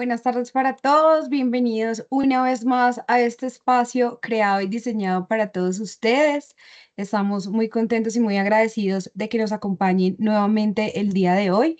Buenas tardes para todos, bienvenidos una vez más a este espacio creado y diseñado para todos ustedes. Estamos muy contentos y muy agradecidos de que nos acompañen nuevamente el día de hoy.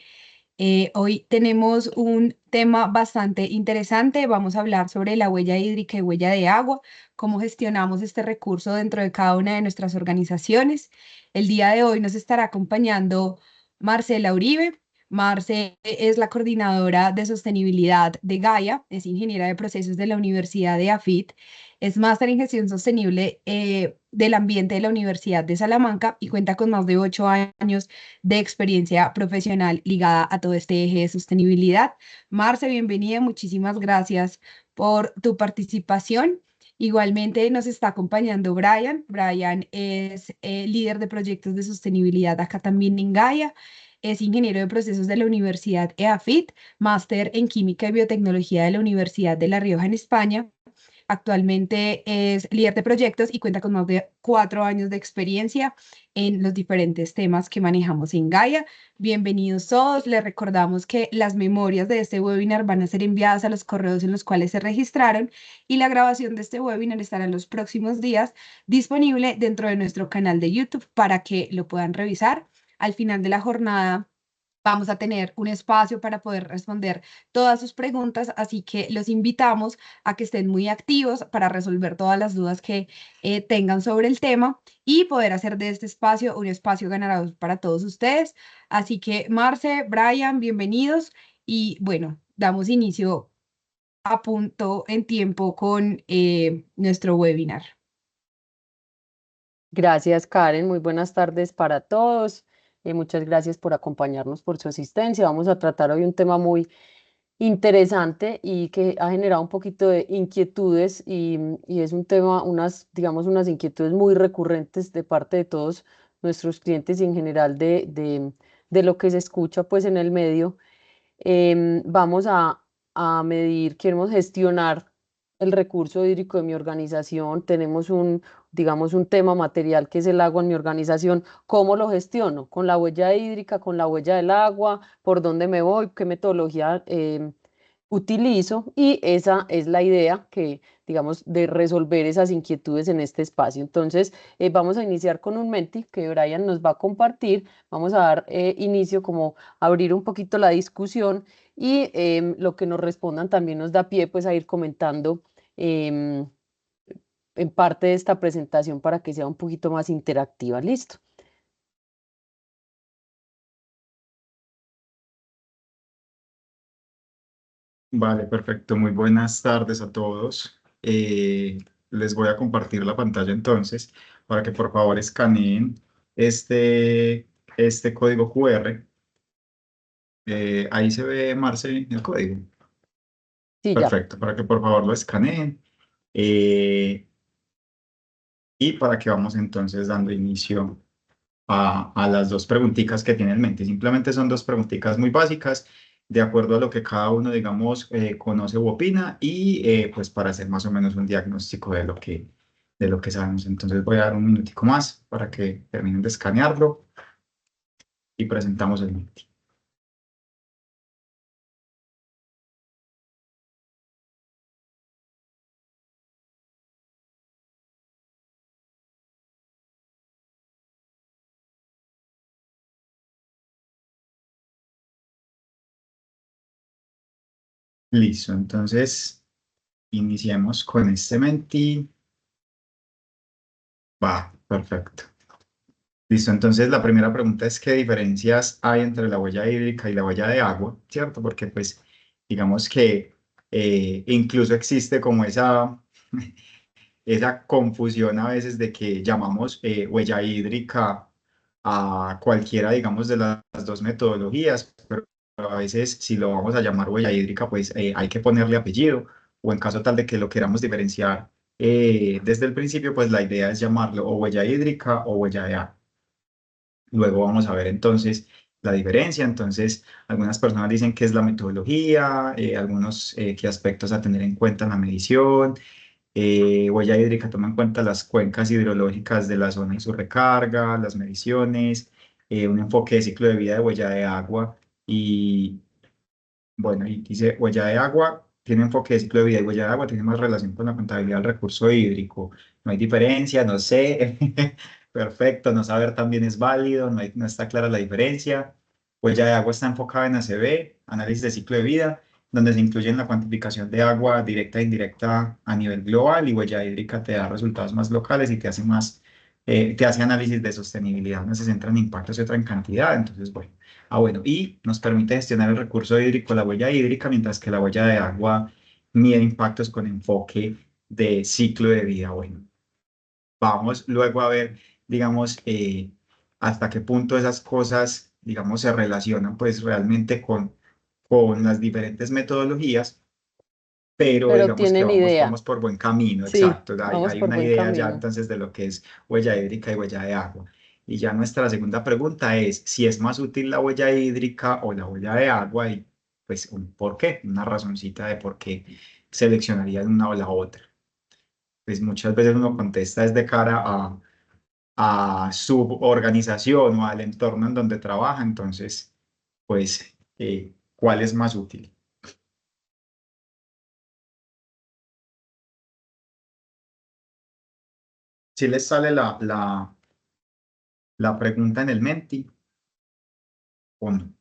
Hoy tenemos un tema bastante interesante. Vamos a hablar sobre la huella hídrica y huella de agua, cómo gestionamos este recurso dentro de cada una de nuestras organizaciones. El día de hoy nos estará acompañando Marcela Uribe. Marce es la coordinadora de sostenibilidad de Gaia, es ingeniera de procesos de la Universidad de AFIT, es máster en gestión sostenible del ambiente de la Universidad de Salamanca y cuenta con más de 8 años de experiencia profesional ligada a todo este eje de sostenibilidad. Marce, bienvenida, muchísimas gracias por tu participación. Igualmente nos está acompañando Brian. Brian es líder de proyectos de sostenibilidad acá también en Gaia. Es ingeniero de procesos de la Universidad EAFIT, máster en química y biotecnología de la Universidad de La Rioja en España. Actualmente es líder de proyectos y cuenta con más de 4 años de experiencia en los diferentes temas que manejamos en Gaia. Bienvenidos todos. Les recordamos que las memorias de este webinar van a ser enviadas a los correos en los cuales se registraron y la grabación de este webinar estará en los próximos días disponible dentro de nuestro canal de YouTube para que lo puedan revisar. Al final de la jornada vamos a tener un espacio para poder responder todas sus preguntas, así que los invitamos a que estén muy activos para resolver todas las dudas que tengan sobre el tema y poder hacer de este espacio un espacio ganador para todos ustedes. Así que Marce, Brian, bienvenidos y bueno, damos inicio a punto en tiempo con nuestro webinar. Gracias, Karen. Muy buenas tardes para todos. Muchas gracias por acompañarnos, por su asistencia. Vamos a tratar hoy un tema muy interesante y que ha generado un poquito de inquietudes y es un tema, digamos, unas inquietudes muy recurrentes de parte de todos nuestros clientes y en general de lo que se escucha pues en el medio. Vamos a medir, queremos gestionar el recurso hídrico de mi organización, tenemos digamos, un tema material que es el agua en mi organización. ¿Cómo lo gestiono? Con la huella hídrica, con la huella del agua, por dónde me voy, qué metodología utilizo, y esa es la idea que, digamos, de resolver esas inquietudes en este espacio. Entonces, vamos a iniciar con un Menti que Brian nos va a compartir. Vamos a dar inicio, como abrir un poquito la discusión, y lo que nos respondan también nos da pie pues a ir comentando em, en parte de esta presentación para que sea un poquito más interactiva. ¿Listo? Vale, perfecto. Muy buenas tardes a todos. Les voy a compartir la pantalla entonces para que por favor escaneen este código QR. Ahí se ve, Marce, el código. Sí, ya. Perfecto, para que por favor lo escaneen. eh, y para que vamos entonces dando inicio a las dos preguntitas que tiene en mente. Simplemente son dos preguntitas muy básicas, de acuerdo a lo que cada uno, digamos, conoce u opina, y pues para hacer más o menos un diagnóstico de lo que sabemos. Entonces voy a dar un minutico más para que terminen de escanearlo y presentamos el Menti. Listo, entonces iniciemos con este Menti. Va, perfecto. Listo, entonces la primera pregunta es ¿qué diferencias hay entre la huella hídrica y la huella de agua? ¿Cierto? Porque pues digamos que incluso existe como esa confusión a veces de que llamamos huella hídrica a cualquiera, digamos, de las dos metodologías, pero a veces si lo vamos a llamar huella hídrica, pues hay que ponerle apellido, o en caso tal de que lo queramos diferenciar desde el principio, pues la idea es llamarlo o huella hídrica o huella de agua. Luego vamos a ver entonces la diferencia. Entonces, algunas personas dicen que es la metodología, algunos qué aspectos a tener en cuenta en la medición. Huella hídrica toma en cuenta las cuencas hidrológicas de la zona y su recarga, las mediciones, un enfoque de ciclo de vida de huella de agua y Bueno, y dice, huella de agua tiene enfoque de ciclo de vida y huella de agua tiene más relación con la contabilidad del recurso hídrico. No hay diferencia, no sé. Perfecto, no saber también es válido, no está clara la diferencia. Huella de agua está enfocada en ACV, análisis de ciclo de vida, donde se incluye la cuantificación de agua directa e indirecta a nivel global, y huella hídrica te da resultados más locales y te hace análisis de sostenibilidad. Uno se centra en impactos y otra en cantidad. Entonces, bueno. Bueno, y nos permite gestionar el recurso hídrico, la huella hídrica, mientras que la huella de agua mide impactos con enfoque de ciclo de vida. Bueno, vamos luego a ver, digamos, hasta qué punto esas cosas, digamos, se relacionan pues realmente con las diferentes metodologías, pero Pero digamos que tienen vamos, idea. vamos por buen camino, Sí, exacto. Hay, vamos hay por una buen idea ya camino. entonces de lo que es huella hídrica y huella de agua. Y ya nuestra segunda pregunta es si es más útil la huella hídrica o la huella de agua, y pues un por qué, una razoncita de por qué seleccionarían una o la otra. Pues muchas veces uno contesta desde cara a su organización o al entorno en donde trabaja, entonces, pues, ¿cuál es más útil? Si les sale la pregunta en el Menti o no.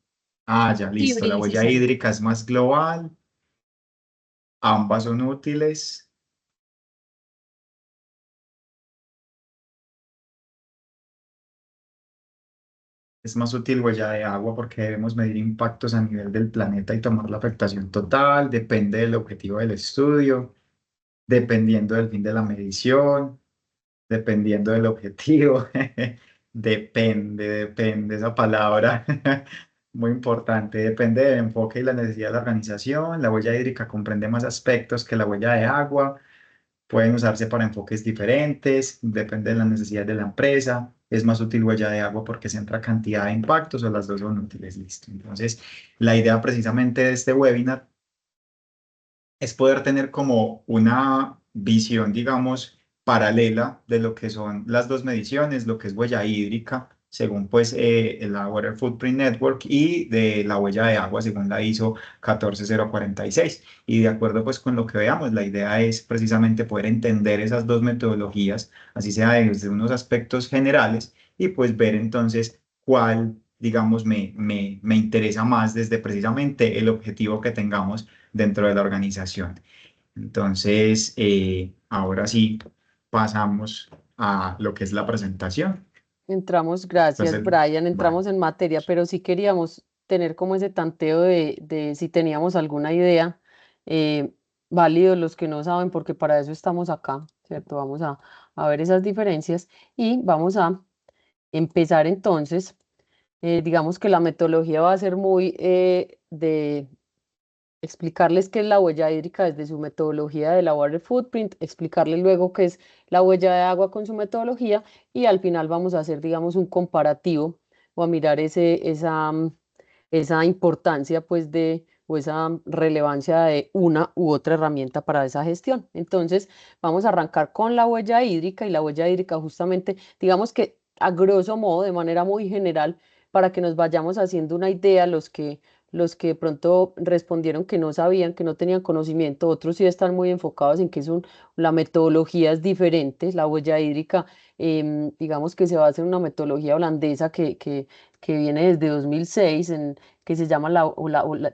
Ah, ya, Sí, listo. La Bri, sí huella sale. hídrica es más global, ambas son útiles. Es más útil huella de agua porque debemos medir impactos a nivel del planeta y tomar la afectación total. Depende del objetivo del estudio, dependiendo del fin de la medición, dependiendo del objetivo. Depende esa palabra. Muy importante. Depende del enfoque y la necesidad de la organización. La huella hídrica comprende más aspectos que la huella de agua. Pueden usarse para enfoques diferentes, depende de la necesidad de la empresa. Es más útil huella de agua porque centra cantidad de impactos, o las dos son útiles, listo. Entonces, la idea precisamente de este webinar es poder tener como una visión, digamos, paralela de lo que son las dos mediciones, lo que es huella hídrica, según pues la Water Footprint Network, y de la huella de agua, según la ISO 14046. Y de acuerdo pues con lo que veamos, la idea es precisamente poder entender esas dos metodologías, así sea desde unos aspectos generales, y pues ver entonces cuál, digamos, me interesa más desde precisamente el objetivo que tengamos dentro de la organización. Entonces, ahora sí, pasamos a lo que es la presentación. Entramos, gracias, Entonces, Brian, vale. entramos en materia, pero sí queríamos tener como ese tanteo de si teníamos alguna idea, eh, válido los que no saben, porque para eso estamos acá, ¿cierto? Vamos a ver esas diferencias y vamos a empezar entonces. Digamos que la metodología va a ser muy de explicarles qué es la huella hídrica desde su metodología de la Water Footprint, explicarles luego qué es la huella de agua con su metodología, y al final vamos a hacer, digamos, un comparativo o a mirar esa importancia, pues, o esa relevancia de una u otra herramienta para esa gestión. Entonces, vamos a arrancar con la huella hídrica, y la huella hídrica justamente, digamos que a grosso modo, de manera muy general, para que nos vayamos haciendo una idea, los que de pronto respondieron que no sabían, que no tenían conocimiento, otros sí están muy enfocados en que la metodología es diferente. La huella hídrica, digamos que se basa en una metodología holandesa que viene desde 2006, que se llama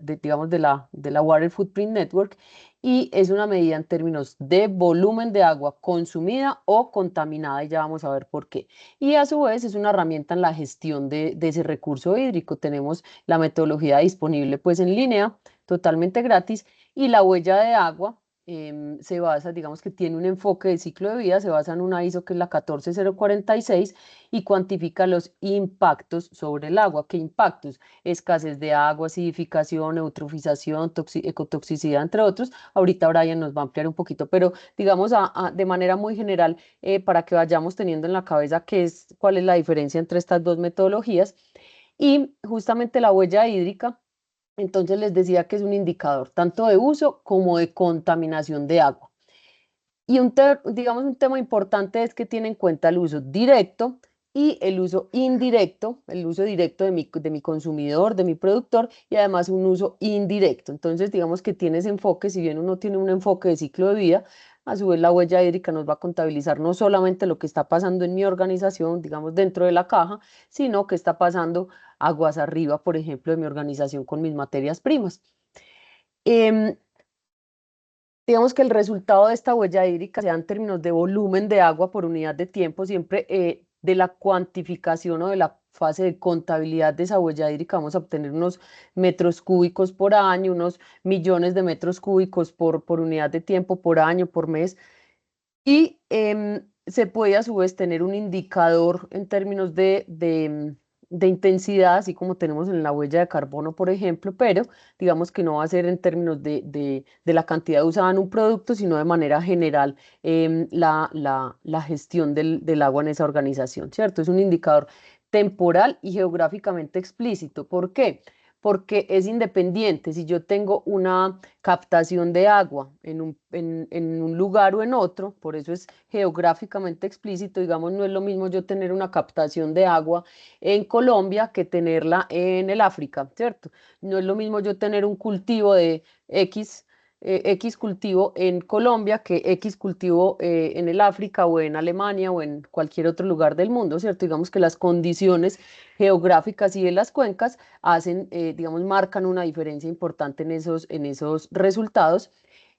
digamos, de la Water Footprint Network, y es una medida en términos de volumen de agua consumida o contaminada, y ya vamos a ver por qué. Y a su vez es una herramienta en la gestión de ese recurso hídrico. Tenemos la metodología disponible pues en línea, totalmente gratis, y la huella de agua se basa, digamos que tiene un enfoque de ciclo de vida, se basa en una ISO que es la 14046, y cuantifica los impactos sobre el agua. ¿Qué impactos? Escasez de agua, acidificación, eutrofización, ecotoxicidad, entre otros. Ahorita Brian nos va a ampliar un poquito, pero digamos de manera muy general, para que vayamos teniendo en la cabeza cuál es la diferencia entre estas dos metodologías. Y justamente la huella hídrica, entonces les decía que es un indicador tanto de uso como de contaminación de agua. Y digamos un tema importante es que tiene en cuenta el uso directo y el uso indirecto, el uso directo de mi consumidor, de mi productor, y además un uso indirecto. Entonces, digamos que tiene ese enfoque, si bien uno tiene un enfoque de ciclo de vida, a su vez la huella hídrica nos va a contabilizar no solamente lo que está pasando en mi organización, digamos dentro de la caja, sino que está pasando aguas arriba, por ejemplo, de mi organización con mis materias primas. Em, Digamos que el resultado de esta huella hídrica, sea en términos de volumen de agua por unidad de tiempo, siempre de la cuantificación o de la fase de contabilidad de esa huella hídrica, vamos a obtener unos metros cúbicos por año, unos millones de metros cúbicos por unidad de tiempo, por año, por mes. Y se puede a su vez tener un indicador en términos de intensidad, así como tenemos en la huella de carbono, por ejemplo, pero digamos que no va a ser en términos de la cantidad usada en un producto, sino de manera general la gestión del agua en esa organización, ¿cierto? Es un indicador temporal y geográficamente explícito. ¿Por qué? Porque es independiente. Si yo tengo una captación de agua en un lugar o en otro, por eso es geográficamente explícito, digamos, no es lo mismo yo tener una captación de agua en Colombia que tenerla en el África, ¿cierto? No es lo mismo yo tener un cultivo de X cultivo en Colombia que X cultivo en el África o en Alemania o en cualquier otro lugar del mundo, ¿cierto? Digamos que las condiciones geográficas y de las cuencas hacen, digamos, marcan una diferencia importante en esos resultados.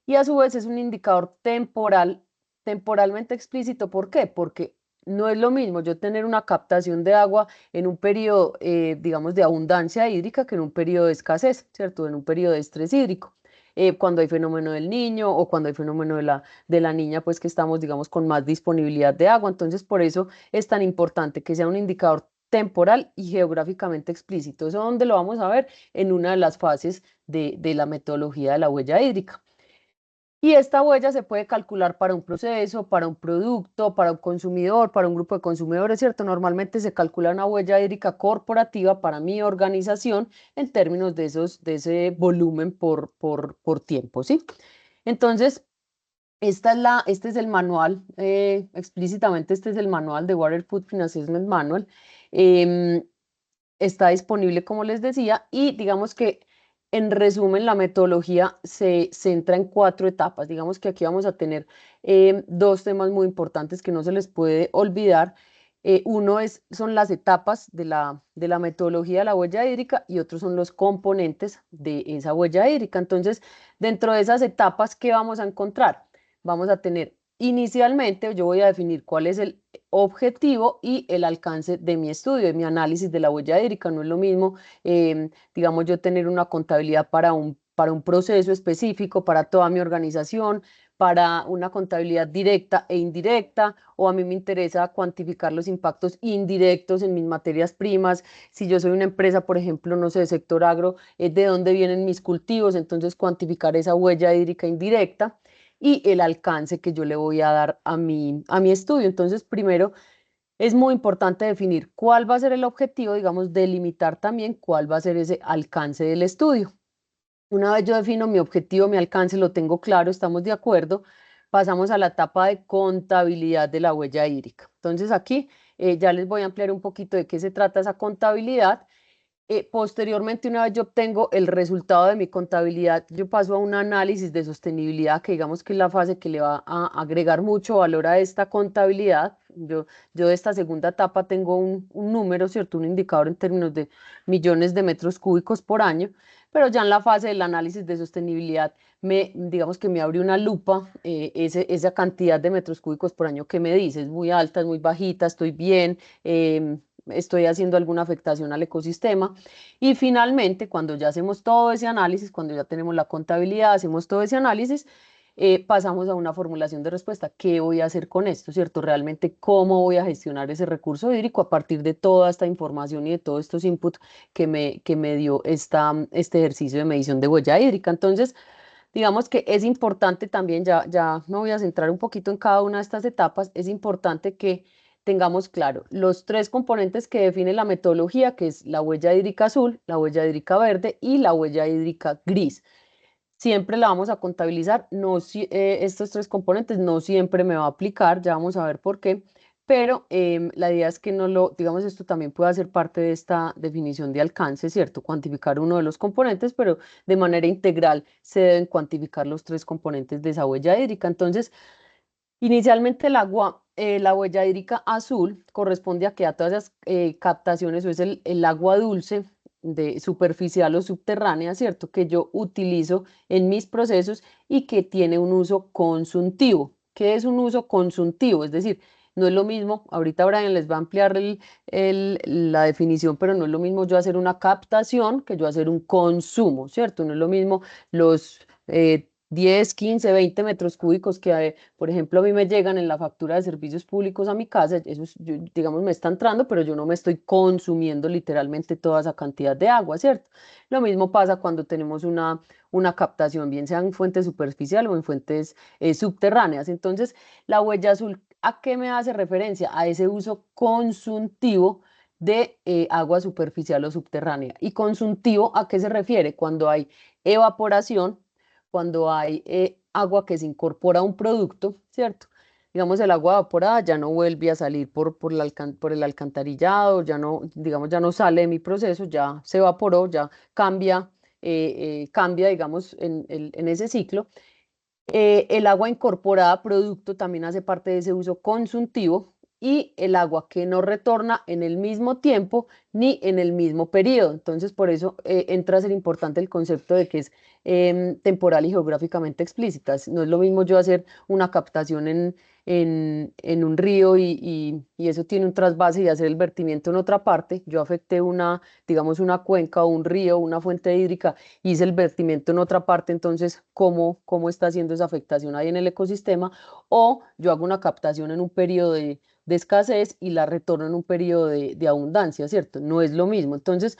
Y a su vez es un indicador temporalmente explícito. ¿Por qué? Porque no es lo mismo yo tener una captación de agua en un periodo, digamos, de abundancia hídrica que en un periodo de escasez, ¿cierto? En un periodo de estrés hídrico. Cuando hay fenómeno del niño o cuando hay fenómeno de la niña, pues que estamos, digamos, con más disponibilidad de agua. Entonces, por eso es tan importante que sea un indicador temporal y geográficamente explícito. ¿Eso dónde lo vamos a ver? En una de las fases de la metodología de la huella hídrica. Y esta huella se puede calcular para un proceso, para un producto, para un consumidor, para un grupo de consumidores, ¿cierto? Normalmente se calcula una huella hídrica corporativa para mi organización en términos de ese volumen por tiempo, ¿sí? Entonces, este es el manual, explícitamente este es el manual de Water Footprint Assessment Manual. Em, Está disponible, como les decía, y digamos que en resumen la metodología se centra en 4 etapas. Digamos que aquí vamos a tener dos temas muy importantes que no se les puede olvidar. Uno son las etapas de la metodología de la huella hídrica y otros son los componentes de esa huella hídrica. Entonces, dentro de esas etapas, ¿qué vamos a encontrar? Vamos a tener inicialmente, yo voy a definir cuál es el objetivo y el alcance de mi estudio, de mi análisis de la huella hídrica. No es lo mismo, digamos, yo tener una contabilidad para un proceso específico, para toda mi organización, para una contabilidad directa e indirecta, o a mí me interesa cuantificar los impactos indirectos en mis materias primas. Si yo soy una empresa, por ejemplo, no sé, de sector agro, de dónde vienen mis cultivos, entonces cuantificar esa huella hídrica indirecta y el alcance que yo le voy a dar a mi estudio. Entonces, primero, es muy importante definir cuál va a ser el objetivo, digamos, delimitar también cuál va a ser ese alcance del estudio. Una vez yo defino mi objetivo, mi alcance, lo tengo claro, estamos de acuerdo, pasamos a la etapa de contabilidad de la huella hídrica. Entonces, aquí ya les voy a ampliar un poquito de qué se trata esa contabilidad. Posteriormente, una vez yo obtengo el resultado de mi contabilidad, yo paso a un análisis de sostenibilidad, que digamos que es la fase que le va a agregar mucho valor a esta contabilidad. Yo de esta segunda etapa tengo un número, ¿cierto? Un indicador en términos de millones de metros cúbicos por año, pero ya en la fase del análisis de sostenibilidad, digamos que me abre una lupa esa cantidad de metros cúbicos por año que me dice, es muy alta, es muy bajita, estoy bien. Estoy haciendo alguna afectación al ecosistema. Y finalmente, cuando ya hacemos todo ese análisis, cuando ya tenemos la contabilidad, hacemos todo ese análisis, pasamos a una formulación de respuesta. ¿Qué voy a hacer con esto? ¿Cierto? Realmente, ¿cómo voy a gestionar ese recurso hídrico a partir de toda esta información y de todos estos inputs que me dio este ejercicio de medición de huella hídrica? Entonces, digamos que es importante también, ya me voy a centrar un poquito en cada una de estas etapas, es importante que tengamos claro los 3 componentes que define la metodología, que es la huella hídrica azul, la huella hídrica verde y la huella hídrica gris. Siempre la vamos a contabilizar, no, estos 3 componentes no siempre me va a aplicar, ya vamos a ver por qué, pero la idea es que no lo, digamos, esto también puede hacer parte de esta definición de alcance, ¿cierto? Cuantificar uno de los componentes, pero de manera integral se deben cuantificar los tres componentes de esa huella hídrica. Entonces, inicialmente el agua, la huella hídrica azul corresponde a que a todas las captaciones, o es el agua dulce de superficial o subterránea, ¿cierto? Que yo utilizo en mis procesos y que tiene un uso consultivo. ¿Qué es un uso consultivo? Es decir, no es lo mismo, ahorita Brian les va a ampliar la definición, pero no es lo mismo yo hacer una captación que yo hacer un consumo, ¿cierto? No es lo mismo los 10, 15, 20 metros cúbicos que, por ejemplo, a mí me llegan en la factura de servicios públicos a mi casa, eso digamos, me está entrando, pero yo no me estoy consumiendo literalmente toda esa cantidad de agua, ¿cierto? Lo mismo pasa cuando tenemos una captación, bien sea en fuente superficial o en fuentes subterráneas. Entonces, la huella azul, ¿a qué me hace referencia? A ese uso consultivo de agua superficial o subterránea. ¿Y consultivo a qué se refiere? Cuando hay evaporación, cuando hay agua que se incorpora a un producto, ¿cierto? Digamos, el agua evaporada ya no vuelve a salir por el alcantarillado, ya no, digamos, ya no sale de mi proceso, ya se evaporó, ya cambia, digamos, en ese ciclo. El agua incorporada a producto también hace parte de ese uso consultivo y el agua que no retorna en el mismo tiempo ni en el mismo periodo. Entonces, por eso entra a ser importante el concepto de que es temporal y geográficamente explícita. No es lo mismo yo hacer una captación en un río y eso tiene un trasvase y hacer el vertimiento en otra parte. Yo afecté digamos, una cuenca o un río, una fuente hídrica, hice el vertimiento en otra parte, entonces, ¿cómo está haciendo esa afectación ahí en el ecosistema? O yo hago una captación en un periodo de escasez y la retorno en un periodo de abundancia, ¿cierto? No es lo mismo. Entonces,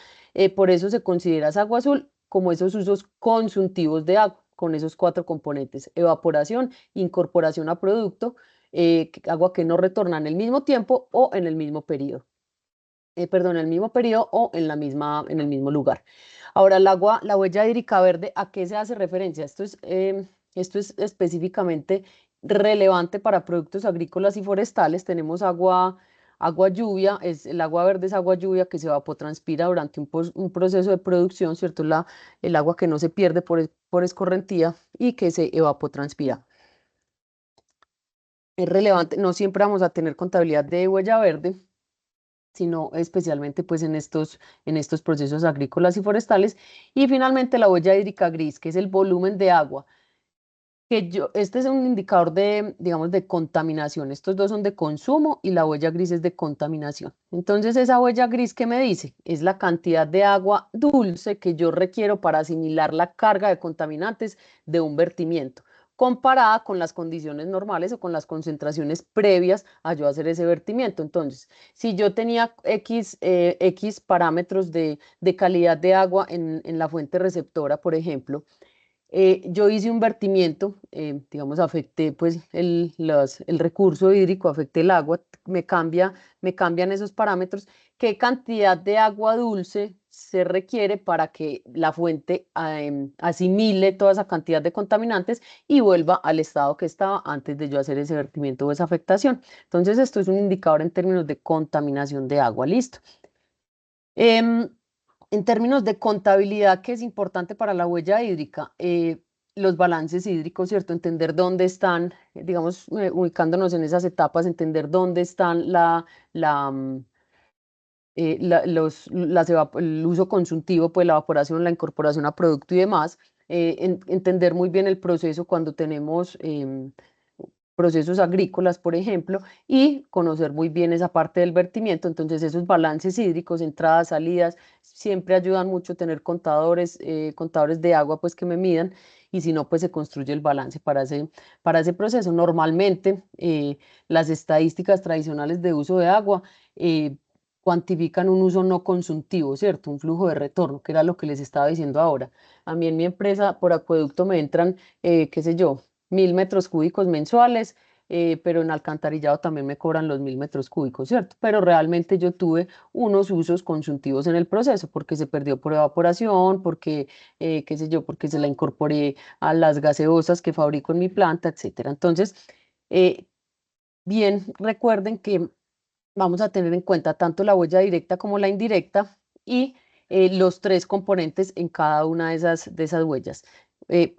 por eso se considera esa agua azul como esos usos consultivos de agua, con esos cuatro componentes: evaporación, incorporación a producto, agua que no retorna en el mismo tiempo o en el mismo periodo. Perdón, en el mismo periodo o en el mismo lugar. Ahora, la huella hídrica verde, ¿a qué se hace referencia? Esto es específicamente relevante para productos agrícolas y forestales. Tenemos agua lluvia, el agua verde es agua lluvia que se evapotranspira durante un proceso de producción, ¿cierto? El agua que no se pierde por escorrentía y que se evapotranspira. Es relevante, no siempre vamos a tener contabilidad de huella verde, sino especialmente pues en estos procesos agrícolas y forestales. Y finalmente la huella hídrica gris, que es el volumen de agua, este es un indicador de, digamos, de contaminación. Estos dos son de consumo y la huella gris es de contaminación. Entonces, esa huella gris, ¿qué me dice? Es la cantidad de agua dulce que yo requiero para asimilar la carga de contaminantes de un vertimiento, comparada con las condiciones normales o con las concentraciones previas a yo hacer ese vertimiento. Entonces, si yo tenía X parámetros de calidad de agua en la fuente receptora, por ejemplo, yo hice un vertimiento, digamos, afecté pues el recurso hídrico, afecté el agua, me cambian esos parámetros. ¿Qué cantidad de agua dulce se requiere para que la fuente asimile toda esa cantidad de contaminantes y vuelva al estado que estaba antes de yo hacer ese vertimiento o esa afectación? Entonces, esto es un indicador en términos de contaminación de agua. Listo. En términos de contabilidad, que es importante para la huella hídrica, los balances hídricos, ¿cierto? Entender dónde están, digamos, ubicándonos en esas etapas, entender dónde están el uso consultivo, pues la evaporación, la incorporación a producto y demás. Entender muy bien el proceso cuando tenemos procesos agrícolas, por ejemplo, y conocer muy bien esa parte del vertimiento. Entonces, esos balances hídricos, entradas, salidas, siempre ayudan mucho tener contadores de agua, pues que me midan, y si no, pues se construye el balance para ese proceso. Normalmente, las estadísticas tradicionales de uso de agua cuantifican un uso no consultivo, ¿cierto? Un flujo de retorno, que era lo que les estaba diciendo ahora. A mí en mi empresa por acueducto me entran, qué sé yo, 1.000 metros cúbicos mensuales, pero en alcantarillado también me cobran los 1.000 metros cúbicos, ¿cierto? Pero realmente yo tuve unos usos consultivos en el proceso, porque se perdió por evaporación, porque, qué sé yo, porque se la incorporé a las gaseosas que fabrico en mi planta, etcétera. Entonces, bien, recuerden que vamos a tener en cuenta tanto la huella directa como la indirecta y los tres componentes en cada una de esas huellas.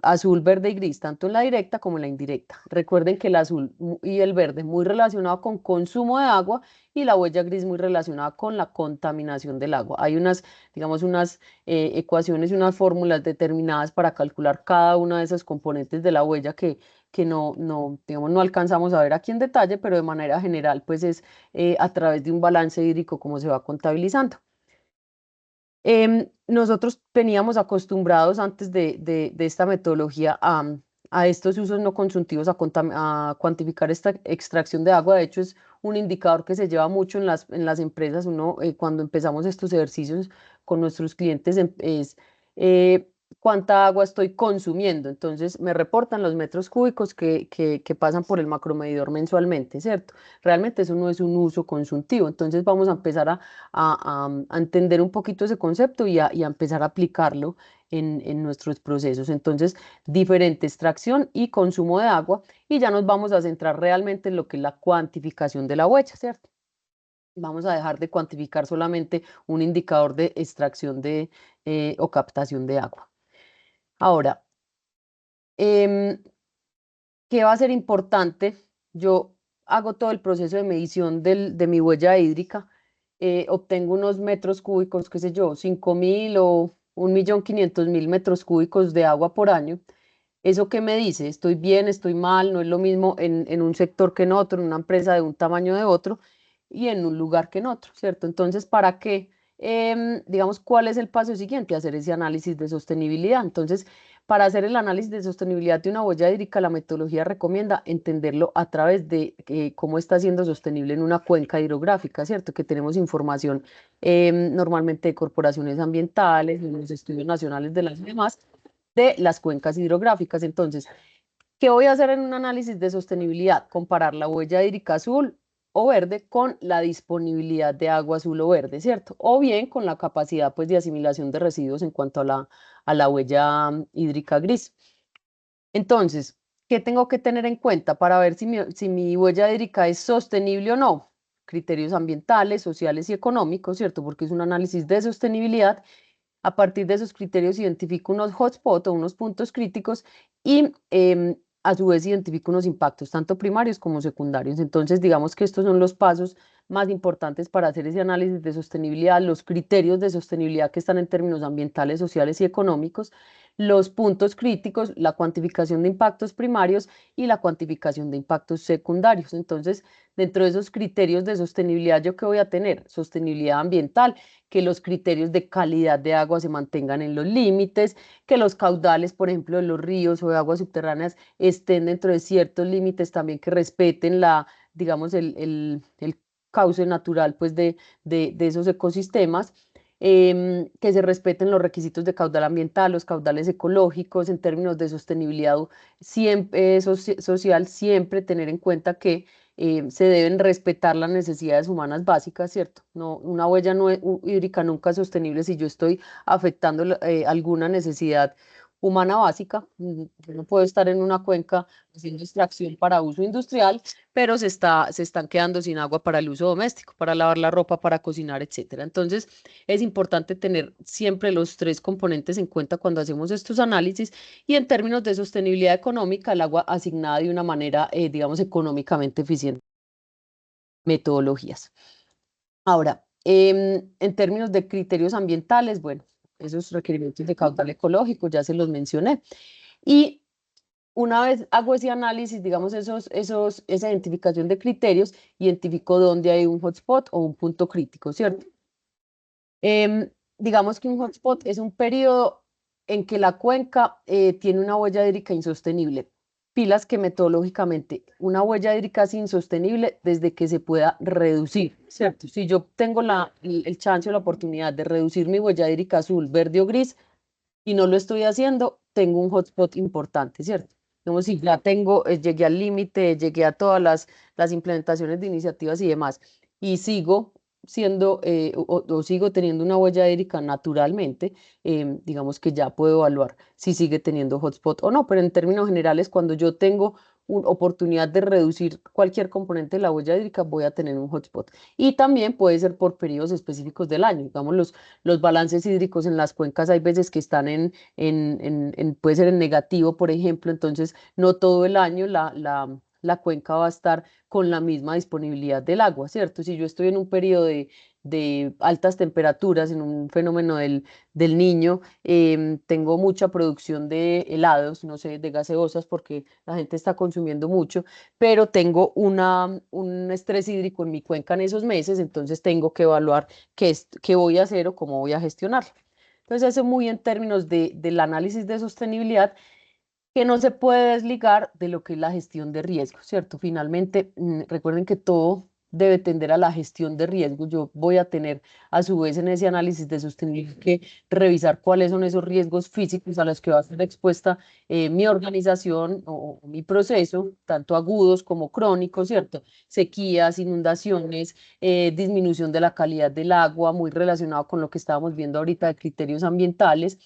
Azul, verde y gris, tanto en la directa como en la indirecta. Recuerden que el azul y el verde muy relacionado con consumo de agua y la huella gris muy relacionada con la contaminación del agua. Hay unas, digamos, unas ecuaciones y unas fórmulas determinadas para calcular cada una de esos componentes de la huella que digamos, no alcanzamos a ver aquí en detalle, pero de manera general, pues es a través de un balance hídrico como se va contabilizando. Nosotros veníamos acostumbrados antes de esta metodología a estos usos no consultivos, a cuantificar esta extracción de agua. De hecho, es un indicador que se lleva mucho en las empresas. Uno, cuando empezamos estos ejercicios con nuestros clientes, es eh, cuánta agua estoy consumiendo. Entonces, me reportan los metros cúbicos que pasan por el macromedidor mensualmente, ¿cierto? Realmente eso no es un uso consultivo. Entonces, vamos a empezar a entender un poquito ese concepto y a empezar a aplicarlo en nuestros procesos. Entonces, diferente extracción y consumo de agua y ya nos vamos a centrar realmente en lo que es la cuantificación de la huella, ¿cierto? Vamos a dejar de cuantificar solamente un indicador de extracción o captación de agua. Ahora, em, ¿qué va a ser importante? Yo hago todo el proceso de medición de mi huella hídrica, obtengo unos metros cúbicos, qué sé yo, 5.000 o 1.500.000 metros cúbicos de agua por año. ¿Eso qué me dice? ¿Estoy bien, estoy mal? No es lo mismo en un sector que en otro, en una empresa de un tamaño de otro y en un lugar que en otro, ¿cierto? Entonces, ¿para qué? Digamos, ¿cuál es el paso siguiente? Hacer ese análisis de sostenibilidad. Entonces, para hacer el análisis de sostenibilidad de una huella hídrica, la metodología recomienda entenderlo a través de cómo está siendo sostenible en una cuenca hidrográfica, ¿cierto? Que tenemos información normalmente de corporaciones ambientales, de los estudios nacionales de las demás, de las cuencas hidrográficas. Entonces, ¿qué voy a hacer en un análisis de sostenibilidad? Comparar la huella hídrica azul o verde con la disponibilidad de agua azul o verde, ¿cierto? O bien con la capacidad pues, de asimilación de residuos en cuanto a la huella hídrica gris. Entonces, ¿qué tengo que tener en cuenta para ver si mi huella hídrica es sostenible o no? Criterios ambientales, sociales y económicos, ¿cierto? Porque es un análisis de sostenibilidad. A partir de esos criterios identifico unos hotspots o unos puntos críticos y a su vez identifico unos impactos tanto primarios como secundarios. Entonces, digamos que estos son los pasos más importantes para hacer ese análisis de sostenibilidad, los criterios de sostenibilidad que están en términos ambientales, sociales y económicos, los puntos críticos, la cuantificación de impactos primarios y la cuantificación de impactos secundarios. Entonces, dentro de esos criterios de sostenibilidad, ¿yo qué voy a tener? Sostenibilidad ambiental, que los criterios de calidad de agua se mantengan en los límites, que los caudales, por ejemplo, de los ríos o de aguas subterráneas estén dentro de ciertos límites también que respeten digamos, el cauce natural pues, de esos ecosistemas. Que se respeten los requisitos de caudal ambiental, los caudales ecológicos en términos de sostenibilidad siempre, social, siempre tener en cuenta que se deben respetar las necesidades humanas básicas, ¿cierto? No, una huella hídrica nunca es sostenible si yo estoy afectando alguna necesidad humana básica. Yo no puedo estar en una cuenca haciendo extracción para uso industrial, pero se están quedando sin agua para el uso doméstico, para lavar la ropa, para cocinar, etcétera. Entonces, es importante tener siempre los tres componentes en cuenta cuando hacemos estos análisis y en términos de sostenibilidad económica, el agua asignada de una manera, digamos, económicamente eficiente. Metodologías. Ahora, en términos de criterios ambientales, bueno, esos requerimientos de caudal ecológico ya se los mencioné. Y una vez hago ese análisis, digamos, esa identificación de criterios, identifico dónde hay un hotspot o un punto crítico, ¿cierto? Digamos que un hotspot es un periodo en que la cuenca tiene una huella hídrica insostenible. Pilas que metodológicamente una huella hídrica es insostenible desde que se pueda reducir, ¿cierto? Si yo tengo el chance o la oportunidad de reducir mi huella hídrica azul, verde o gris y no lo estoy haciendo, tengo un hotspot importante, ¿cierto? Como si ya tengo, llegué al límite, llegué a todas las implementaciones de iniciativas y demás, y sigo siendo o sigo teniendo una huella hídrica naturalmente, digamos que ya puedo evaluar si sigue teniendo hotspot o no, pero en términos generales, cuando yo tengo una oportunidad de reducir cualquier componente de la huella hídrica, voy a tener un hotspot. Y también puede ser por periodos específicos del año. Digamos, los balances hídricos en las cuencas hay veces que están puede ser en negativo, por ejemplo, entonces no todo el año la cuenca va a estar con la misma disponibilidad del agua, ¿cierto? Si yo estoy en un periodo de altas temperaturas, en un fenómeno del niño, tengo mucha producción de helados, no sé, de gaseosas, porque la gente está consumiendo mucho, pero tengo un estrés hídrico en mi cuenca en esos meses, entonces tengo que evaluar qué voy a hacer o cómo voy a gestionarlo. Entonces, eso muy en términos del análisis de sostenibilidad que no se puede desligar de lo que es la gestión de riesgos, ¿cierto? Finalmente, recuerden que todo debe tender a la gestión de riesgos. Yo voy a tener, a su vez, en ese análisis de sostenibilidad que revisar cuáles son esos riesgos físicos a los que va a ser expuesta mi organización o mi proceso, tanto agudos como crónicos, ¿cierto? Sequías, inundaciones, disminución de la calidad del agua, muy relacionado con lo que estábamos viendo ahorita de criterios ambientales,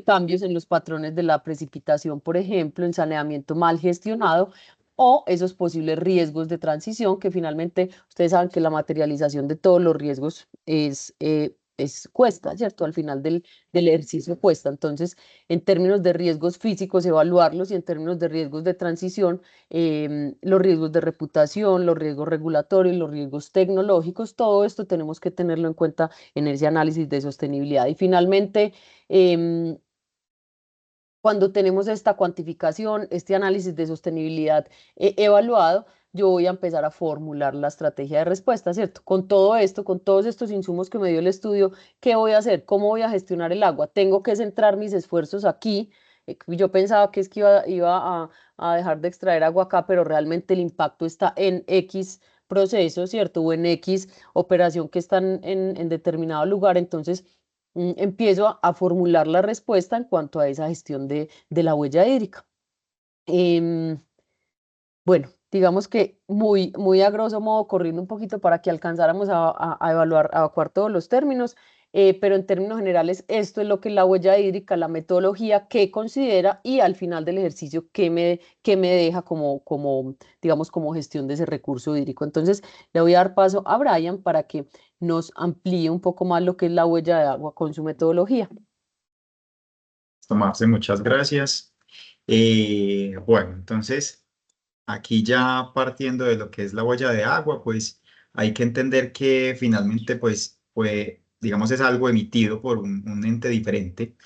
cambios en los patrones de la precipitación, por ejemplo, en saneamiento mal gestionado o esos posibles riesgos de transición, que finalmente ustedes saben que la materialización de todos los riesgos cuesta, ¿cierto? Al final del ejercicio cuesta. Entonces, en términos de riesgos físicos, evaluarlos y en términos de riesgos de transición, los riesgos de reputación, los riesgos regulatorios, los riesgos tecnológicos, todo esto tenemos que tenerlo en cuenta en ese análisis de sostenibilidad. Y finalmente, em, cuando tenemos esta cuantificación, este análisis de sostenibilidad evaluado, yo voy a empezar a formular la estrategia de respuesta, ¿cierto? Con todo esto, con todos estos insumos que me dio el estudio, ¿qué voy a hacer? ¿Cómo voy a gestionar el agua? Tengo que centrar mis esfuerzos aquí. Yo pensaba que es que iba a dejar de extraer agua acá, pero realmente el impacto está en X proceso, ¿cierto? O en X operación que están en determinado lugar. Entonces, empiezo a formular la respuesta en cuanto a esa gestión de la huella hídrica. Em, bueno, digamos que muy a grosso modo, corriendo un poquito para que alcanzáramos a evaluar, a evacuar todos los términos, pero en términos generales, esto es lo que es la huella hídrica, la metodología que considera y al final del ejercicio qué me deja digamos, como gestión de ese recurso hídrico. Entonces, le voy a dar paso a Brian para que nos amplíe un poco más lo que es la huella de agua con su metodología. Marce, muchas gracias. Bueno, entonces, aquí ya partiendo de lo que es la huella de agua, pues hay que entender que finalmente, pues, digamos, es algo emitido por un ente diferente.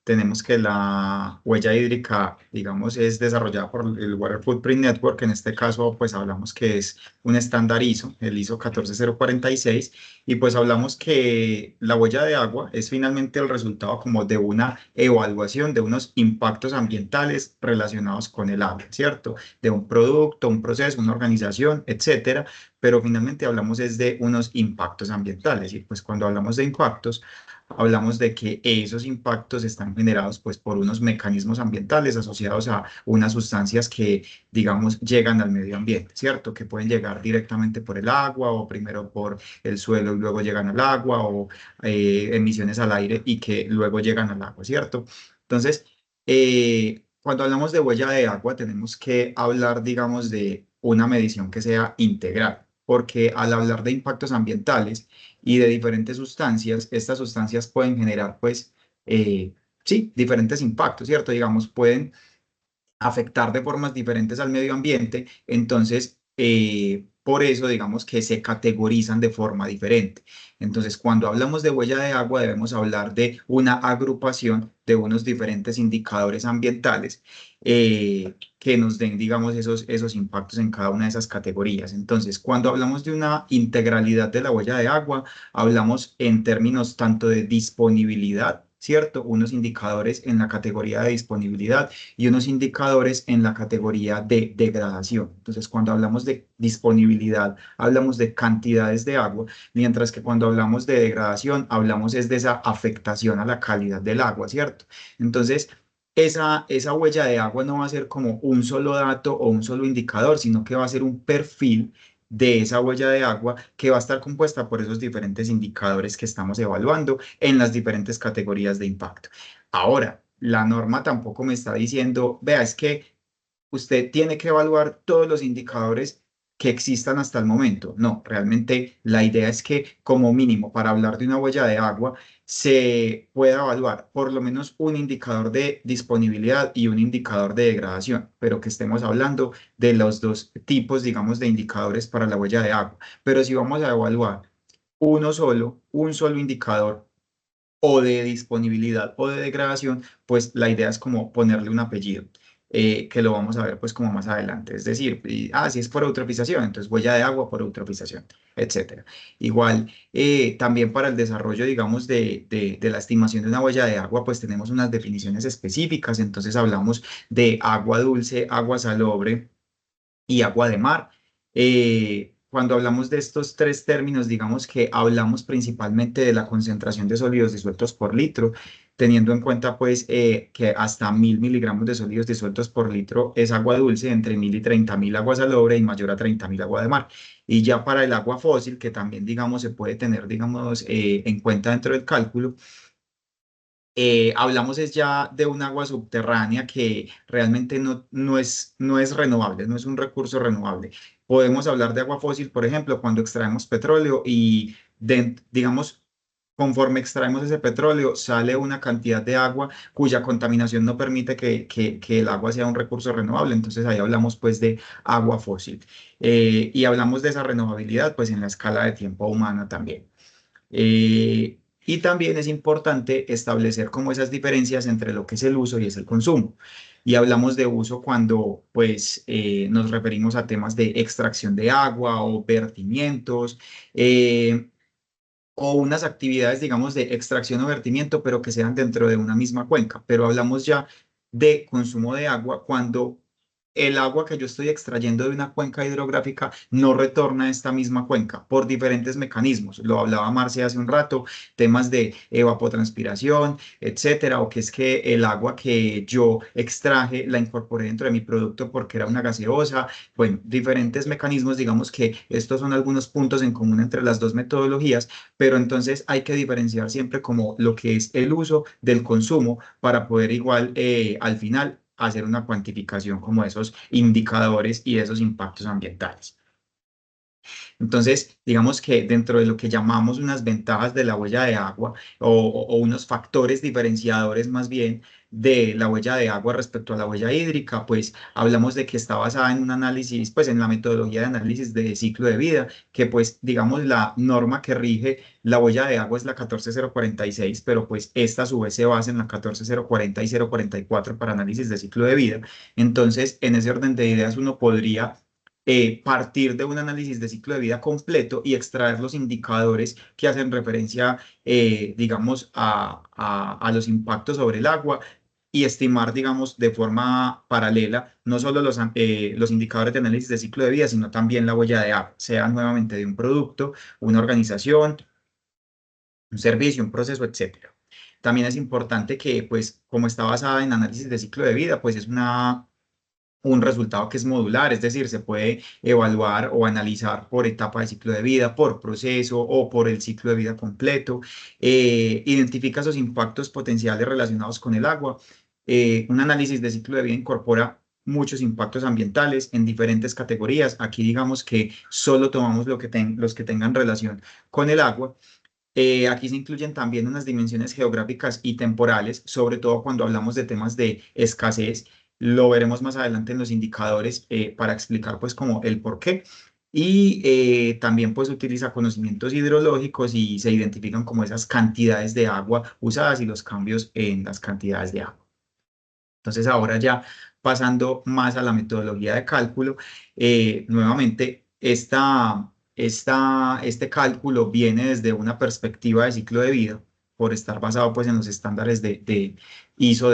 Tenemos que la huella hídrica, digamos, es desarrollada por el Water Footprint Network. En este caso, pues hablamos que es un estándar ISO, el ISO 14046, y pues hablamos que la huella de agua es finalmente el resultado como de una evaluación de unos impactos ambientales relacionados con el agua, ¿cierto? De un producto, un proceso, una organización, etcétera, pero finalmente hablamos es de unos impactos ambientales, y pues cuando hablamos de impactos, hablamos de que esos impactos están generados pues por unos mecanismos ambientales asociados a unas sustancias que, digamos, llegan al medio ambiente, ¿cierto? Que pueden llegar directamente por el agua o primero por el suelo y luego llegan al agua o emisiones al aire y que luego llegan al agua, ¿cierto? Entonces, cuando hablamos de huella de agua tenemos que hablar, digamos, de una medición que sea integral, porque al hablar de impactos ambientales, y de diferentes sustancias, estas sustancias pueden generar, pues, sí, diferentes impactos, ¿cierto? Digamos, pueden afectar de formas diferentes al medio ambiente, entonces, por eso, digamos que se categorizan de forma diferente. Entonces, cuando hablamos de huella de agua, debemos hablar de una agrupación de unos diferentes indicadores ambientales que nos den, digamos, esos impactos en cada una de esas categorías. Entonces, cuando hablamos de una integralidad de la huella de agua, hablamos en términos tanto de disponibilidad, ¿cierto? Unos indicadores en la categoría de disponibilidad y unos indicadores en la categoría de degradación. Entonces, cuando hablamos de disponibilidad, hablamos de cantidades de agua, mientras que cuando hablamos de degradación, hablamos es de esa afectación a la calidad del agua, ¿cierto? Entonces, esa huella de agua no va a ser como un solo dato o un solo indicador, sino que va a ser un perfil de esa huella de agua que va a estar compuesta por esos diferentes indicadores que estamos evaluando en las diferentes categorías de impacto. Ahora, la norma tampoco me está diciendo, vea, es que usted tiene que evaluar todos los indicadores que existan hasta el momento. No, realmente la idea es que como mínimo para hablar de una huella de agua se pueda evaluar por lo menos un indicador de disponibilidad y un indicador de degradación, pero que estemos hablando de los dos tipos, digamos, de indicadores para la huella de agua. Pero si vamos a evaluar un solo indicador o de disponibilidad o de degradación, pues la idea es como ponerle un apellido, que lo vamos a ver pues como más adelante. Es decir, si es por eutrofización, entonces huella de agua por eutrofización, etcétera. Igual, también para el desarrollo, digamos, de la estimación de una huella de agua, pues tenemos unas definiciones específicas, entonces hablamos de agua dulce, agua salobre y agua de mar. Cuando hablamos de estos tres términos, digamos que hablamos principalmente de la concentración de sólidos disueltos por litro, teniendo en cuenta pues que hasta 1000 miligramos de sólidos disueltos por litro es agua dulce, entre 1000 y 30.000 agua salobre y mayor a 30.000 agua de mar. Y ya para el agua fósil, que también digamos se puede tener digamos en cuenta dentro del cálculo, hablamos es ya de un agua subterránea que realmente no es renovable, no es un recurso renovable. Podemos hablar de agua fósil, por ejemplo, cuando extraemos petróleo y, digamos, conforme extraemos ese petróleo, sale una cantidad de agua cuya contaminación no permite que el agua sea un recurso renovable. Entonces ahí hablamos pues de agua fósil. Y hablamos de esa renovabilidad pues en la escala de tiempo humana también. Y también es importante establecer como esas diferencias entre lo que es el uso y es el consumo. Y hablamos de uso cuando pues nos referimos a temas de extracción de agua o vertimientos, o unas actividades, digamos, de extracción o vertimiento, pero que sean dentro de una misma cuenca. Pero hablamos ya de consumo de agua cuando el agua que yo estoy extrayendo de una cuenca hidrográfica no retorna a esta misma cuenca por diferentes mecanismos. Lo hablaba Marce hace un rato, temas de evapotranspiración, etcétera, o que es que el agua que yo extraje la incorporé dentro de mi producto porque era una gaseosa. Bueno, diferentes mecanismos, digamos que estos son algunos puntos en común entre las dos metodologías, pero entonces hay que diferenciar siempre como lo que es el uso del consumo para poder igual al final hacer una cuantificación como esos indicadores y esos impactos ambientales. Entonces, digamos que dentro de lo que llamamos unas ventajas de la huella de agua o unos factores diferenciadores más bien de la huella de agua respecto a la huella hídrica, pues hablamos de que está basada en un análisis, pues en la metodología de análisis de ciclo de vida, que pues digamos la norma que rige la huella de agua es la 14046, pero pues esta a su vez se basa en la 14040 y 044 para análisis de ciclo de vida. Entonces, en ese orden de ideas uno podría partir de un análisis de ciclo de vida completo y extraer los indicadores que hacen referencia, digamos, a los impactos sobre el agua y estimar, digamos, de forma paralela no solo los indicadores de análisis de ciclo de vida, sino también la huella de agua, sea nuevamente de un producto, una organización, un servicio, un proceso, etcétera. También es importante que, pues, como está basada en análisis de ciclo de vida, pues es un resultado que es modular, es decir, se puede evaluar o analizar por etapa de ciclo de vida, por proceso o por el ciclo de vida completo. Identifica esos impactos potenciales relacionados con el agua. Un análisis de ciclo de vida incorpora muchos impactos ambientales en diferentes categorías. Aquí digamos que solo tomamos los que tengan relación con el agua. Aquí se incluyen también unas dimensiones geográficas y temporales, sobre todo cuando hablamos de temas de escasez. Lo veremos más adelante en los indicadores para explicar pues como el por qué. Y también pues utiliza conocimientos hidrológicos y se identifican como esas cantidades de agua usadas y los cambios en las cantidades de agua. Entonces ahora ya pasando más a la metodología de cálculo, nuevamente este cálculo viene desde una perspectiva de ciclo de vida, por estar basado pues en los estándares de ISO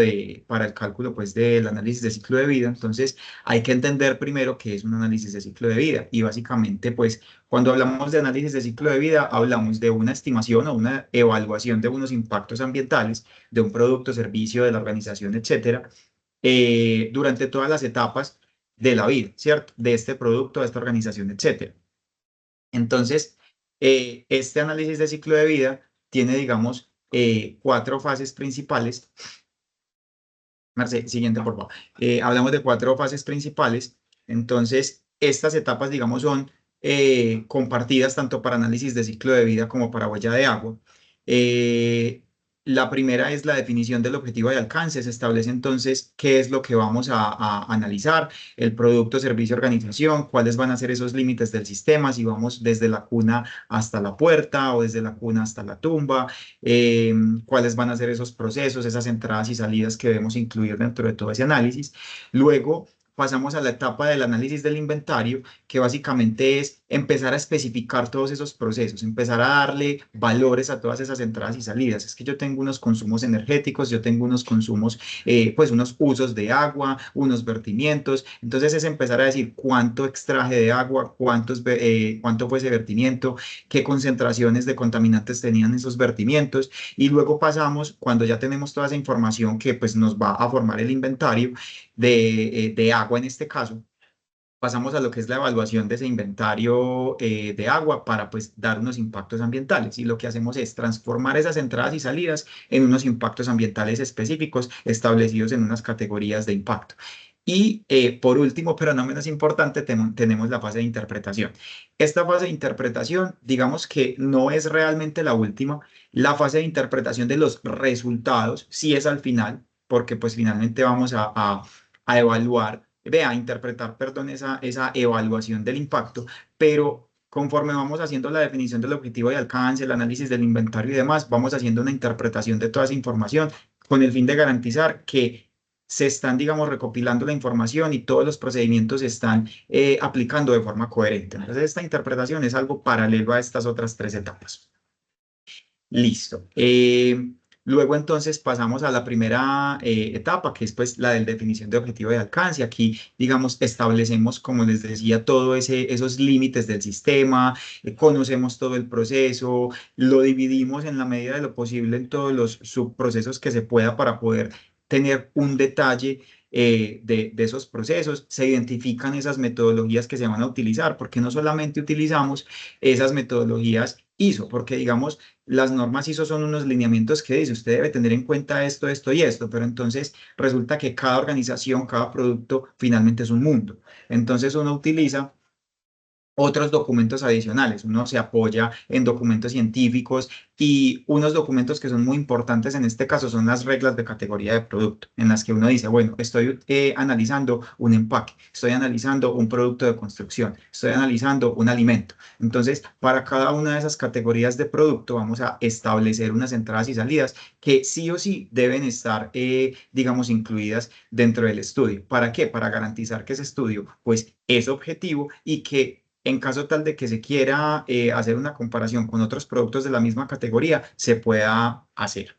para el cálculo pues del análisis de ciclo de vida. Entonces hay que entender primero qué es un análisis de ciclo de vida y básicamente pues cuando hablamos de análisis de ciclo de vida hablamos de una estimación o una evaluación de unos impactos ambientales de un producto, servicio, de la organización, etcétera, durante todas las etapas de la vida, ¿cierto? De este producto, de esta organización, etcétera. Entonces, este análisis de ciclo de vida tiene, digamos, 4 fases principales. Marce, siguiente, por favor. Hablamos de 4 fases principales. Entonces, estas etapas, digamos, son compartidas tanto para análisis de ciclo de vida como para huella de agua. Eh, la primera es la definición del objetivo de alcance. Se establece entonces qué es lo que vamos a analizar, el producto, servicio, organización, cuáles van a ser esos límites del sistema, si vamos desde la cuna hasta la puerta o desde la cuna hasta la tumba, eh, cuáles van a ser esos procesos, esas entradas y salidas que debemos incluir dentro de todo ese análisis. Luego pasamos a la etapa del análisis del inventario, que básicamente es empezar a especificar todos esos procesos, empezar a darle valores a todas esas entradas y salidas. Es que yo tengo unos consumos energéticos, yo tengo unos consumos, pues unos usos de agua, unos vertimientos. Entonces es empezar a decir cuánto extraje de agua, cuánto fue ese vertimiento, qué concentraciones de contaminantes tenían esos vertimientos, y luego pasamos, cuando ya tenemos toda esa información que pues nos va a formar el inventario de agua en este caso, pasamos a lo que es la evaluación de ese inventario de agua para pues dar unos impactos ambientales, y lo que hacemos es transformar esas entradas y salidas en unos impactos ambientales específicos establecidos en unas categorías de impacto. Y por último, pero no menos importante, tenemos la fase de interpretación. Esta fase de interpretación, digamos que no es realmente la última. La fase de interpretación de los resultados sí es al final, porque pues finalmente vamos a evaluar, a interpretar, perdón, esa evaluación del impacto, pero conforme vamos haciendo la definición del objetivo de alcance, el análisis del inventario y demás, vamos haciendo una interpretación de toda esa información con el fin de garantizar que se están, digamos, recopilando la información y todos los procedimientos se están aplicando de forma coherente. Entonces, esta interpretación es algo paralelo a estas otras 3 etapas. Listo. Luego entonces pasamos a la primera etapa, que es pues la de definición de objetivo de alcance. Aquí, digamos, establecemos, como les decía, todos esos límites del sistema, conocemos todo el proceso, lo dividimos en la medida de lo posible en todos los subprocesos que se pueda para poder tener un detalle de esos procesos. Se identifican esas metodologías que se van a utilizar, porque no solamente utilizamos esas metodologías ISO, porque digamos, las normas ISO son unos lineamientos que dice, usted debe tener en cuenta esto, esto y esto, pero entonces resulta que cada organización, cada producto finalmente es un mundo. Entonces uno utiliza otros documentos adicionales. Uno se apoya en documentos científicos, y unos documentos que son muy importantes en este caso son las reglas de categoría de producto, en las que uno dice, bueno, estoy analizando un empaque, estoy analizando un producto de construcción, estoy analizando un alimento. Entonces, para cada una de esas categorías de producto vamos a establecer unas entradas y salidas que sí o sí deben estar, digamos, incluidas dentro del estudio. ¿Para qué? Para garantizar que ese estudio, pues, es objetivo, y que en caso tal de que se quiera hacer una comparación con otros productos de la misma categoría, se pueda hacer.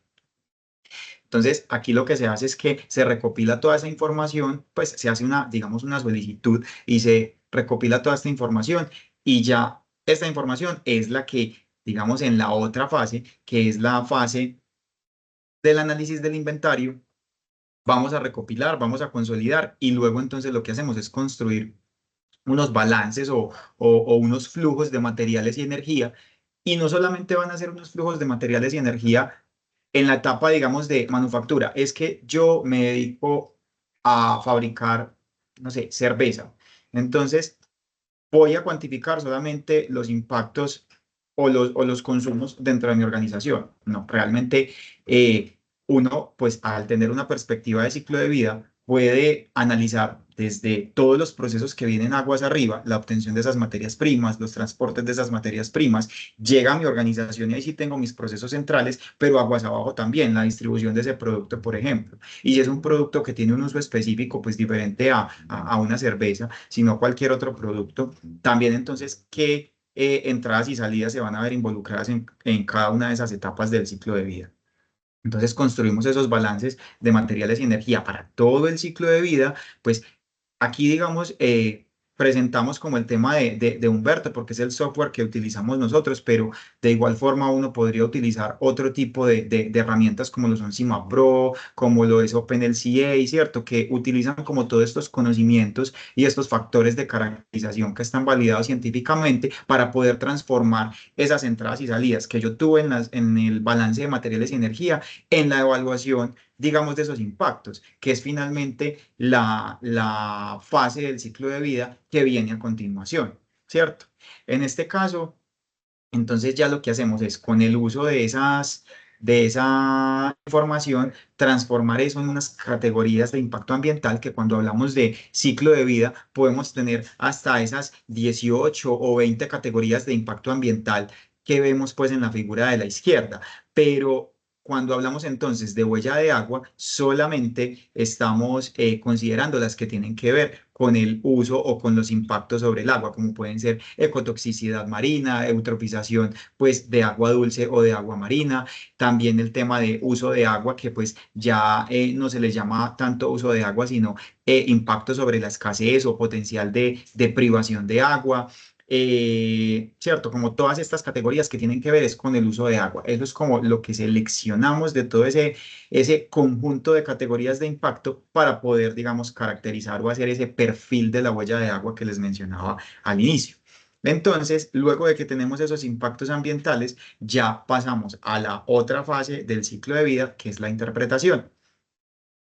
Entonces, aquí lo que se hace es que se recopila toda esa información, pues se hace una, digamos, una solicitud y se recopila toda esta información, y ya esta información es la que, digamos, en la otra fase, que es la fase del análisis del inventario, vamos a recopilar, vamos a consolidar, y luego entonces lo que hacemos es construir unos balances o unos flujos de materiales y energía. Y no solamente van a ser unos flujos de materiales y energía en la etapa, digamos, de manufactura. Es que yo me dedico a fabricar, no sé, cerveza. Entonces, voy a cuantificar solamente los impactos o los consumos dentro de mi organización. No, realmente uno, pues al tener una perspectiva de ciclo de vida, puede analizar desde todos los procesos que vienen aguas arriba, la obtención de esas materias primas, los transportes de esas materias primas, llega a mi organización, y ahí sí tengo mis procesos centrales, pero aguas abajo también, la distribución de ese producto, por ejemplo. Y si es un producto que tiene un uso específico, pues diferente a una cerveza, sino cualquier otro producto, también entonces, ¿qué entradas y salidas se van a ver involucradas en cada una de esas etapas del ciclo de vida? Entonces construimos esos balances de materiales y energía para todo el ciclo de vida. Pues aquí, digamos, presentamos como el tema de Humberto, porque es el software que utilizamos nosotros, pero de igual forma uno podría utilizar otro tipo de herramientas como lo son CIMAPRO, como lo es OpenLCA, ¿cierto? Que utilizan como todos estos conocimientos y estos factores de caracterización que están validados científicamente para poder transformar esas entradas y salidas que yo tuve en el balance de materiales y energía en la evaluación, digamos, de esos impactos, que es finalmente la fase del ciclo de vida que viene a continuación, ¿cierto? En este caso, entonces ya lo que hacemos es con el uso de esa información, transformar eso en unas categorías de impacto ambiental que cuando hablamos de ciclo de vida podemos tener hasta esas 18 o 20 categorías de impacto ambiental que vemos pues en la figura de la izquierda. Pero cuando hablamos entonces de huella de agua, solamente estamos considerando las que tienen que ver con el uso o con los impactos sobre el agua, como pueden ser ecotoxicidad marina, eutrofización pues de agua dulce o de agua marina, también el tema de uso de agua, que pues ya no se les llama tanto uso de agua, sino impacto sobre la escasez o potencial de privación de agua. ¿Cierto? Como todas estas categorías que tienen que ver es con el uso de agua. Eso es como lo que seleccionamos de todo ese conjunto de categorías de impacto para poder, digamos, caracterizar o hacer ese perfil de la huella de agua que les mencionaba al inicio. Entonces, luego de que tenemos esos impactos ambientales, ya pasamos a la otra fase del ciclo de vida, que es la interpretación.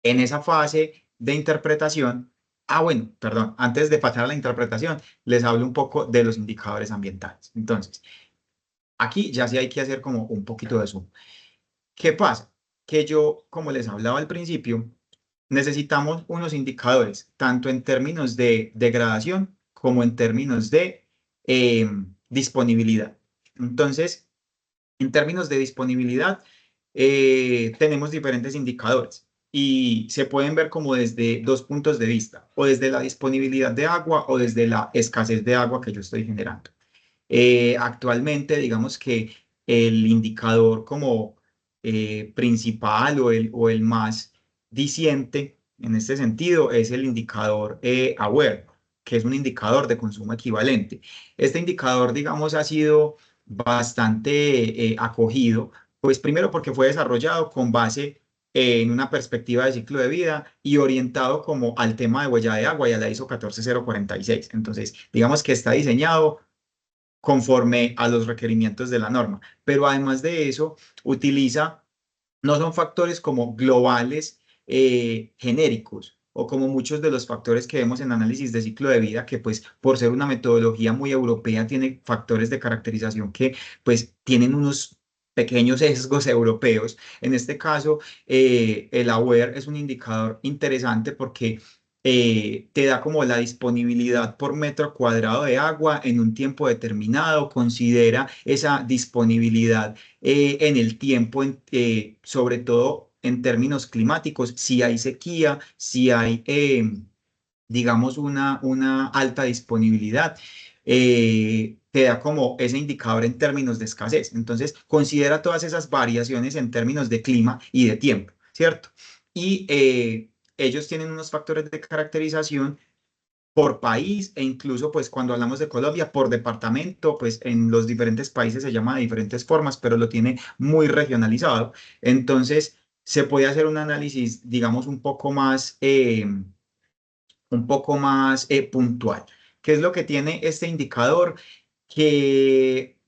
En esa fase de interpretación, bueno, perdón, antes de pasar a la interpretación, les hablo un poco de los indicadores ambientales. Entonces, aquí ya sí hay que hacer como un poquito de zoom. ¿Qué pasa? Que yo, como les hablaba al principio, necesitamos unos indicadores, tanto en términos de degradación como en términos de disponibilidad. Entonces, en términos de disponibilidad, tenemos diferentes indicadores y se pueden ver como desde dos puntos de vista, o desde la disponibilidad de agua o desde la escasez de agua que yo estoy generando. Actualmente, digamos que el indicador como principal o el más diciente en este sentido es el indicador AWARE, que es un indicador de consumo equivalente. Este indicador, digamos, ha sido bastante acogido, pues primero porque fue desarrollado con base en una perspectiva de ciclo de vida y orientado como al tema de huella de agua y a la ISO 14046. Entonces, digamos que está diseñado conforme a los requerimientos de la norma. Pero además de eso, no son factores como globales genéricos o como muchos de los factores que vemos en análisis de ciclo de vida, que pues por ser una metodología muy europea tiene factores de caracterización que pues tienen unos pequeños sesgos europeos. En este caso, el AWARE es un indicador interesante porque te da como la disponibilidad por metro cuadrado de agua en un tiempo determinado, considera esa disponibilidad en el tiempo, sobre todo en términos climáticos, si hay sequía, si hay, digamos, una alta disponibilidad. Te da como ese indicador en términos de escasez. Entonces, considera todas esas variaciones en términos de clima y de tiempo, ¿cierto? Y ellos tienen unos factores de caracterización por país e incluso pues cuando hablamos de Colombia por departamento, pues en los diferentes países se llama de diferentes formas, pero lo tiene muy regionalizado. Entonces se puede hacer un análisis, digamos, un poco más puntual. ¿Qué es lo que tiene este indicador? Que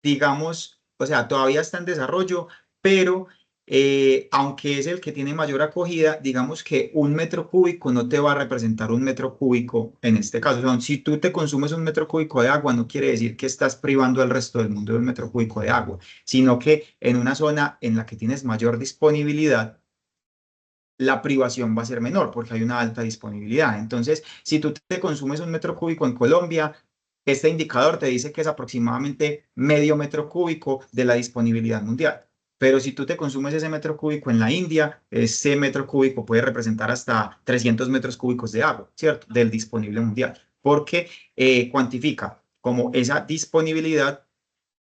digamos, o sea, todavía está en desarrollo, pero aunque es el que tiene mayor acogida, digamos que un metro cúbico no te va a representar un metro cúbico en este caso. O sea, si tú te consumes un metro cúbico de agua, no quiere decir que estás privando al resto del mundo de un metro cúbico de agua, sino que en una zona en la que tienes mayor disponibilidad, la privación va a ser menor porque hay una alta disponibilidad. Entonces, si tú te consumes un metro cúbico en Colombia, este indicador te dice que es aproximadamente medio metro cúbico de la disponibilidad mundial. Pero si tú te consumes ese metro cúbico en la India, ese metro cúbico puede representar hasta 300 metros cúbicos de agua, ¿cierto? Del disponible mundial, porque cuantifica como esa disponibilidad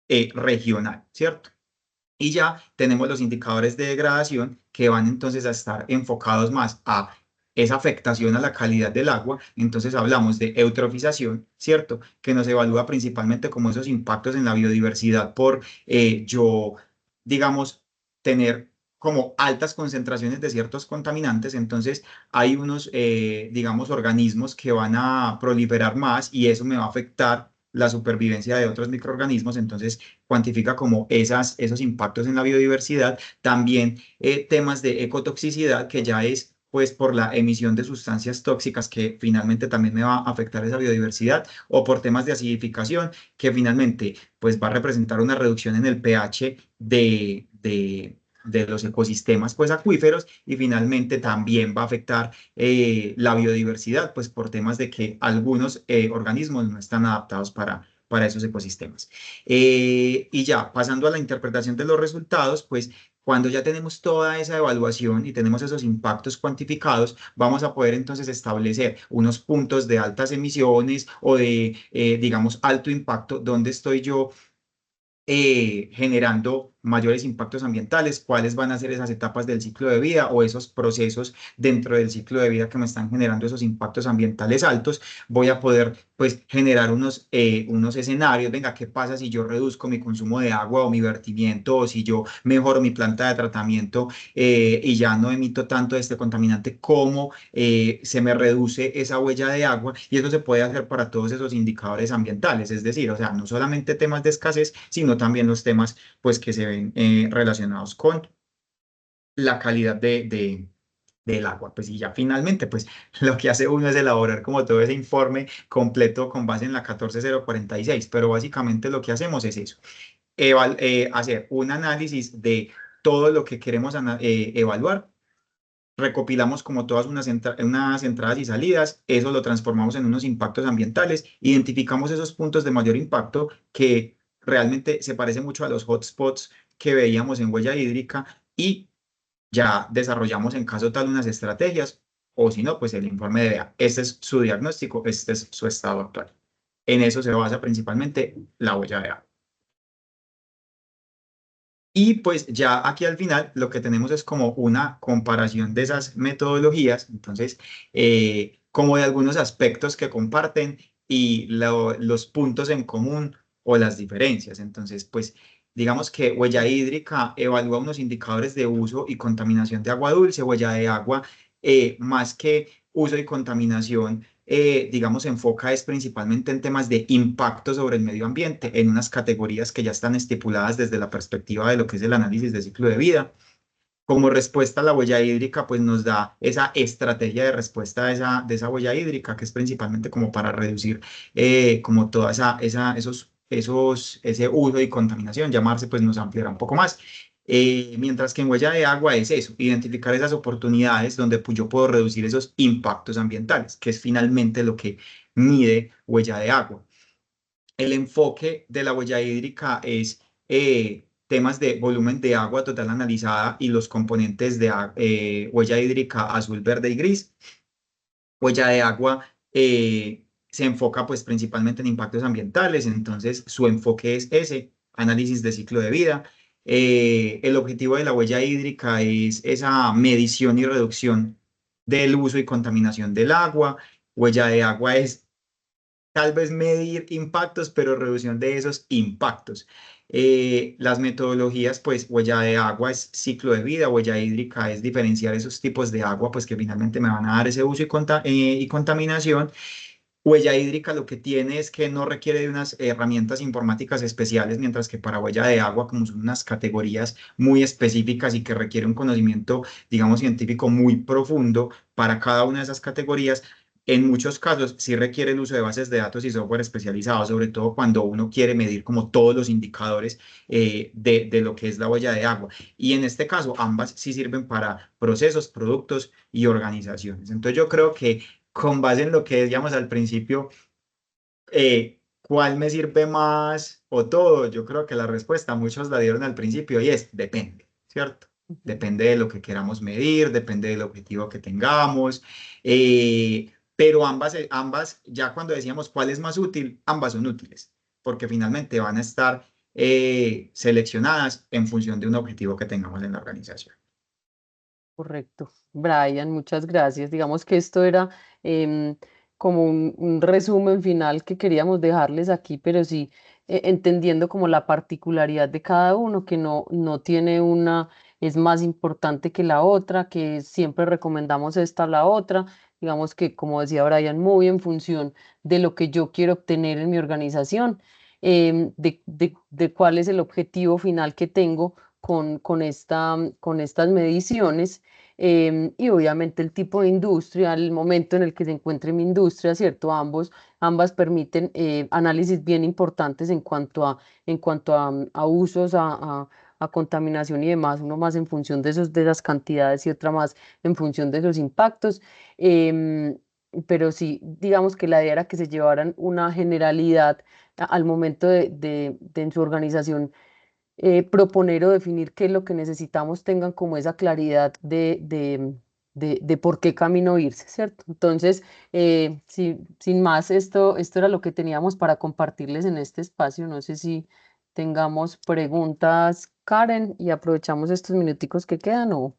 regional, ¿cierto? Y ya tenemos los indicadores de degradación que van entonces a estar enfocados más a esa afectación a la calidad del agua, entonces hablamos de eutrofización, ¿cierto? Que nos evalúa principalmente como esos impactos en la biodiversidad por yo, digamos, tener como altas concentraciones de ciertos contaminantes, entonces hay unos, digamos, organismos que van a proliferar más y eso me va a afectar la supervivencia de otros microorganismos, entonces cuantifica como esos impactos en la biodiversidad. También temas de ecotoxicidad, que ya es pues por la emisión de sustancias tóxicas que finalmente también me va a afectar esa biodiversidad, o por temas de acidificación, que finalmente pues va a representar una reducción en el pH de los ecosistemas pues acuíferos, y finalmente también va a afectar la biodiversidad pues por temas de que algunos organismos no están adaptados para esos ecosistemas. Y ya pasando a la interpretación de los resultados, pues cuando ya tenemos toda esa evaluación y tenemos esos impactos cuantificados, vamos a poder entonces establecer unos puntos de altas emisiones o de, digamos, alto impacto, donde estoy yo generando mayores impactos ambientales, cuáles van a ser esas etapas del ciclo de vida o esos procesos dentro del ciclo de vida que me están generando esos impactos ambientales altos. Voy a poder pues generar unos escenarios. Venga, ¿qué pasa si yo reduzco mi consumo de agua o mi vertimiento, o si yo mejoro mi planta de tratamiento y ya no emito tanto de este contaminante? ¿Cómo se me reduce esa huella de agua? Y eso se puede hacer para todos esos indicadores ambientales, es decir, o sea, no solamente temas de escasez, sino también los temas pues que se ven relacionados con la calidad del agua. Pues y ya finalmente, pues lo que hace uno es elaborar como todo ese informe completo con base en la 14046, pero básicamente lo que hacemos es eso, hacer un análisis de todo lo que queremos evaluar. Recopilamos como todas unas entradas y salidas, eso lo transformamos en unos impactos ambientales, identificamos esos puntos de mayor impacto que realmente se parece mucho a los hotspots que veíamos en huella hídrica, y ya desarrollamos en caso tal unas estrategias, o si no, pues el informe de vea, este es su diagnóstico, este es su estado actual. En eso se basa principalmente la huella de agua. Y pues ya aquí al final lo que tenemos es como una comparación de esas metodologías, entonces, como de algunos aspectos que comparten y los puntos en común o las diferencias. Entonces, pues digamos que huella hídrica evalúa unos indicadores de uso y contaminación de agua dulce. Huella de agua, más que uso y contaminación, digamos, se enfoca es principalmente en temas de impacto sobre el medio ambiente, en unas categorías que ya están estipuladas desde la perspectiva de lo que es el análisis de ciclo de vida. Como respuesta a la huella hídrica, pues nos da esa estrategia de respuesta de esa huella hídrica, que es principalmente como para reducir como toda ese uso y contaminación. Llamarse, pues nos ampliará un poco más. Mientras que en huella de agua es eso, identificar esas oportunidades donde pues, yo puedo reducir esos impactos ambientales, que es finalmente lo que mide huella de agua. El enfoque de la huella hídrica es temas de volumen de agua total analizada y los componentes de huella hídrica azul, verde y gris. Huella de agua se enfoca pues principalmente en impactos ambientales, entonces su enfoque es ese, análisis de ciclo de vida. El objetivo de la huella hídrica es esa medición y reducción del uso y contaminación del agua. Huella de agua es tal vez medir impactos, pero reducción de esos impactos. Las metodologías, pues huella de agua es ciclo de vida, huella hídrica es diferenciar esos tipos de agua, pues que finalmente me van a dar ese uso y contaminación. Huella hídrica lo que tiene es que no requiere de unas herramientas informáticas especiales, mientras que para huella de agua, como son unas categorías muy específicas y que requiere un conocimiento, digamos, científico muy profundo para cada una de esas categorías, en muchos casos sí requiere el uso de bases de datos y software especializado, sobre todo cuando uno quiere medir como todos los indicadores de lo que es la huella de agua. Y en este caso, ambas sí sirven para procesos, productos y organizaciones. Entonces yo creo que con base en lo que decíamos al principio, ¿cuál me sirve más o todo? Yo creo que la respuesta muchos la dieron al principio y es depende, ¿cierto? Depende de lo que queramos medir, depende del objetivo que tengamos, pero ambas, ya cuando decíamos cuál es más útil, ambas son útiles, porque finalmente van a estar seleccionadas en función de un objetivo que tengamos en la organización. Correcto. Brian, muchas gracias. Digamos que esto era em, como un resumen final que queríamos dejarles aquí, pero sí entendiendo como la particularidad de cada uno, que no tiene una, es más importante que la otra, que siempre recomendamos esta a la otra. Digamos que, como decía Brian, muy en función de lo que yo quiero obtener en mi organización, de cuál es el objetivo final que tengo con estas mediciones, y obviamente el tipo de industria, el momento en el que se encuentre mi industria, ¿cierto? Ambas permiten análisis bien importantes en cuanto a usos, a contaminación y demás, uno más en función de esas cantidades y otra más en función de esos impactos. em, pero sí, digamos que la idea era que se llevaran una generalidad al momento de en su organización proponer o definir qué es lo que necesitamos, tengan como esa claridad de por qué camino irse, ¿cierto? Entonces, sí, sin más, esto era lo que teníamos para compartirles en este espacio. No sé si tengamos preguntas, Karen, y aprovechamos estos minuticos que quedan o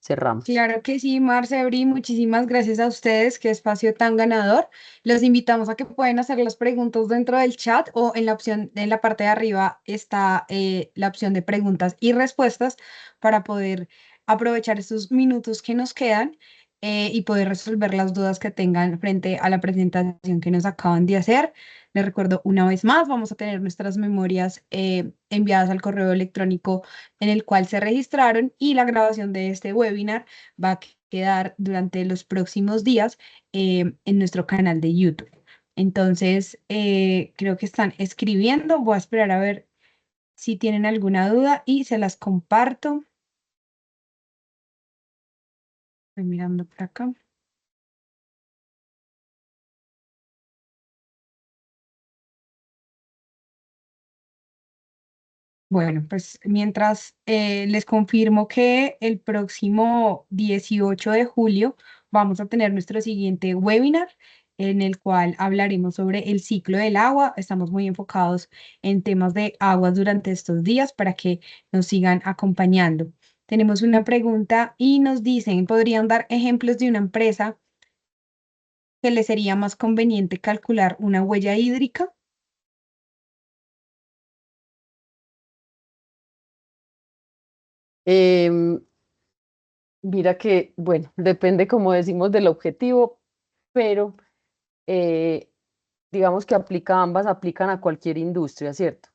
cerramos. Claro que sí, Marce, Bri, muchísimas gracias a ustedes, qué espacio tan ganador. Los invitamos a que pueden hacer las preguntas dentro del chat o en la opción, en la parte de arriba está la opción de preguntas y respuestas para poder aprovechar estos minutos que nos quedan y poder resolver las dudas que tengan frente a la presentación que nos acaban de hacer. Les recuerdo una vez más, vamos a tener nuestras memorias enviadas al correo electrónico en el cual se registraron y la grabación de este webinar va a quedar durante los próximos días en nuestro canal de YouTube. Entonces, creo que están escribiendo. Voy a esperar a ver si tienen alguna duda y se las comparto. Estoy mirando por acá. Bueno, pues mientras les confirmo que el próximo 18 de julio vamos a tener nuestro siguiente webinar en el cual hablaremos sobre el ciclo del agua. Estamos muy enfocados en temas de aguas durante estos días para que nos sigan acompañando. Tenemos una pregunta y nos dicen, ¿podrían dar ejemplos de una empresa que le sería más conveniente calcular una huella hídrica? Em, Mira que, bueno, depende, como decimos, del objetivo, pero eh, digamos que ambas aplican a cualquier industria, ¿cierto?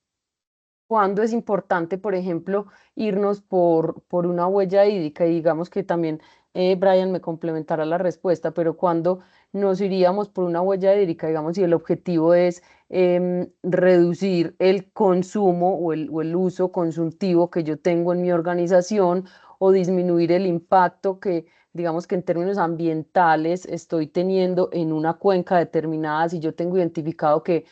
Cuando es importante, por ejemplo, irnos por una huella hídrica, y digamos que también Brian me complementará la respuesta, pero cuando nos iríamos por una huella hídrica, digamos, si el objetivo es reducir el consumo o el uso consultivo que yo tengo en mi organización, o disminuir el impacto que, digamos, que en términos ambientales estoy teniendo en una cuenca determinada. Si yo tengo identificado que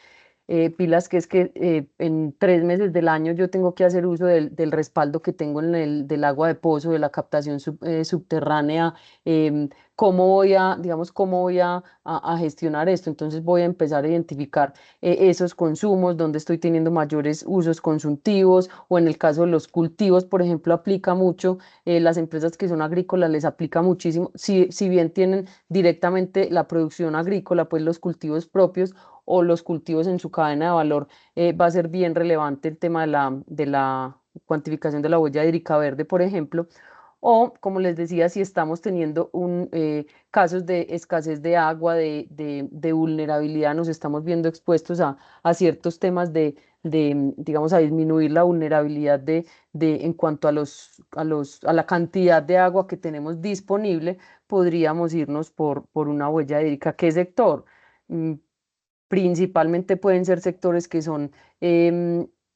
pilas, que es que en 3 meses del año yo tengo que hacer uso del respaldo que tengo del agua de pozo, de la captación subterránea. ¿Cómo voy a, digamos, cómo voy a gestionar esto? Entonces voy a empezar a identificar esos consumos, donde estoy teniendo mayores usos consultivos, o en el caso de los cultivos, por ejemplo, aplica mucho. Las empresas que son agrícolas les aplica muchísimo, si bien tienen directamente la producción agrícola, pues los cultivos propios o los cultivos en su cadena de valor, va a ser bien relevante el tema de la cuantificación de la huella hídrica verde, por ejemplo. O, como les decía, si estamos teniendo casos de escasez de agua, de vulnerabilidad, nos estamos viendo expuestos a ciertos temas digamos, a disminuir la vulnerabilidad en cuanto a la cantidad de agua que tenemos disponible, podríamos irnos por una huella hídrica. ¿Qué sector? Mm, Principalmente pueden ser sectores que son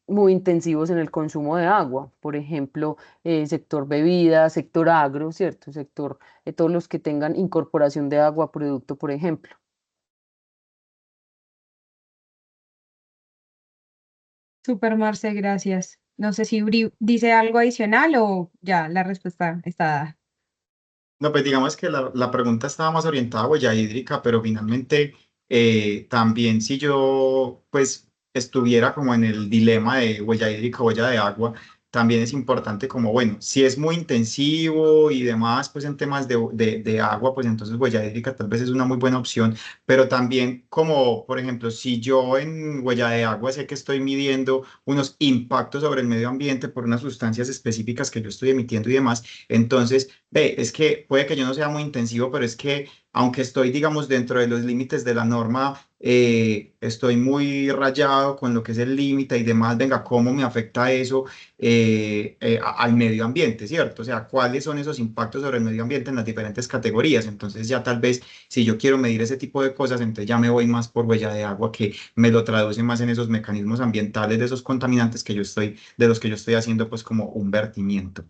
muy intensivos en el consumo de agua, por ejemplo, sector bebidas, sector agro, ¿cierto? Sector, todos los que tengan incorporación de agua a producto, por ejemplo. Super Marce, gracias. No sé si Bri dice algo adicional o ya la respuesta está dada. No, pues digamos que la pregunta estaba más orientada a huella hídrica, pero finalmente también si yo pues estuviera como en el dilema de huella hídrica o huella de agua, también es importante como, bueno, si es muy intensivo y demás, pues en temas de agua, pues entonces huella hídrica tal vez es una muy buena opción, pero también como, por ejemplo, si yo en huella de agua sé que estoy midiendo unos impactos sobre el medio ambiente por unas sustancias específicas que yo estoy emitiendo y demás, entonces, ve, es que puede que yo no sea muy intensivo, pero es que aunque estoy, digamos, dentro de los límites de la norma, estoy muy rayado con lo que es el límite y demás, venga, ¿cómo me afecta eso al medio ambiente, ¿cierto? O sea, ¿cuáles son esos impactos sobre el medio ambiente en las diferentes categorías? Entonces ya tal vez si yo quiero medir ese tipo de cosas, entonces ya me voy más por huella de agua que me lo traduce más en esos mecanismos ambientales de esos contaminantes que yo estoy, de los que yo estoy haciendo pues como un vertimiento.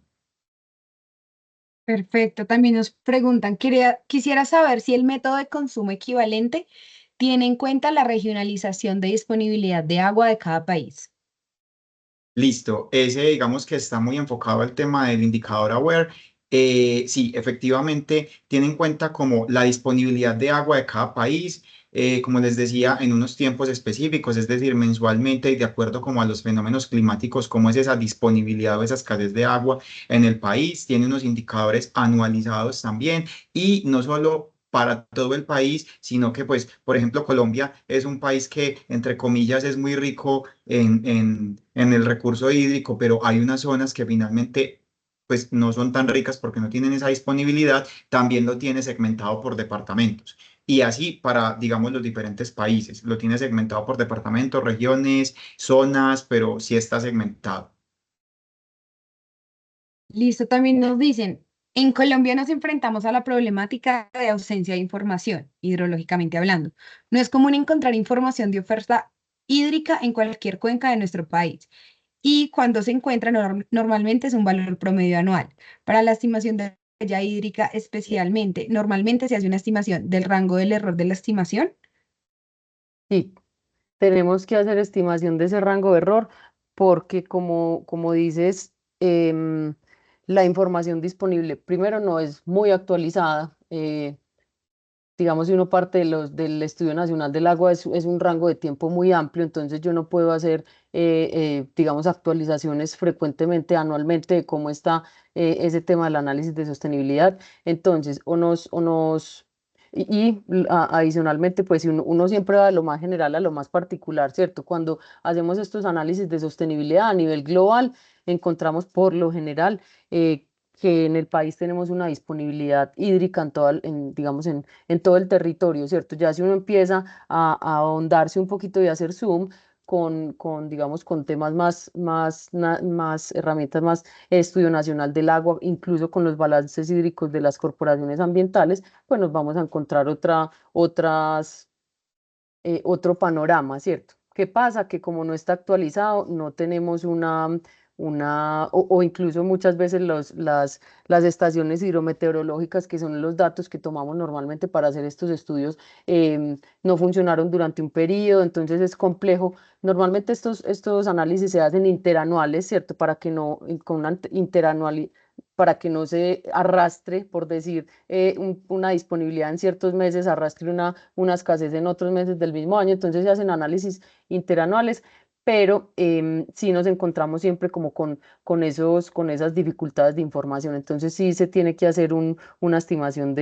Perfecto. También nos preguntan, quisiera saber si el método de consumo equivalente tiene en cuenta la regionalización de disponibilidad de agua de cada país. Listo, ese digamos que está muy enfocado al tema del indicador AWARE. Sí, efectivamente tiene en cuenta como la disponibilidad de agua de cada país, como les decía, en unos tiempos específicos, es decir, mensualmente y de acuerdo como a los fenómenos climáticos, cómo es esa disponibilidad o esa escasez de agua en el país. Tiene unos indicadores anualizados también y no solo para todo el país, sino que, pues, por ejemplo, Colombia es un país que, entre comillas, es muy rico en el recurso hídrico, pero hay unas zonas que finalmente pues no son tan ricas porque no tienen esa disponibilidad, también lo tiene segmentado por departamentos. Y así para, digamos, los diferentes países. Lo tiene segmentado por departamentos, regiones, zonas, pero sí está segmentado. Listo, también nos dicen, en Colombia nos enfrentamos a la problemática de ausencia de información, hidrológicamente hablando. No es común encontrar información de oferta hídrica en cualquier cuenca de nuestro país. Y cuando se encuentra, normalmente es un valor promedio anual. Para la estimación de la huella hídrica especialmente, normalmente se hace una estimación del rango del error de la estimación. Sí, tenemos que hacer estimación de ese rango de error porque como dices, la información disponible primero no es muy actualizada. Digamos, si uno parte del Estudio Nacional del Agua, es un rango de tiempo muy amplio, entonces yo no puedo hacer, digamos, actualizaciones frecuentemente, anualmente, de cómo está ese tema del análisis de sostenibilidad. Entonces, adicionalmente, pues si uno siempre va de lo más general a lo más particular, ¿cierto? Cuando hacemos estos análisis de sostenibilidad a nivel global, encontramos por lo general que en el país tenemos una disponibilidad hídrica en digamos, en todo el territorio, ¿cierto? Ya si uno empieza a ahondarse un poquito y a hacer zoom digamos, con temas más herramientas, más Estudio Nacional del Agua, incluso con los balances hídricos de las corporaciones ambientales, pues nos vamos a encontrar otro panorama, ¿cierto? ¿Qué pasa? Que como no está actualizado, no tenemos o incluso muchas veces las estaciones hidrometeorológicas, que son los datos que tomamos normalmente para hacer estos estudios, no funcionaron durante un periodo, entonces es complejo. Normalmente estos análisis se hacen interanuales, ¿cierto? Para que no, con una interanualidad, para que no se arrastre, por decir, una disponibilidad en ciertos meses, arrastre una escasez en otros meses del mismo año, entonces se hacen análisis interanuales, pero sí nos encontramos siempre como con esas dificultades de información, entonces sí se tiene que hacer una estimación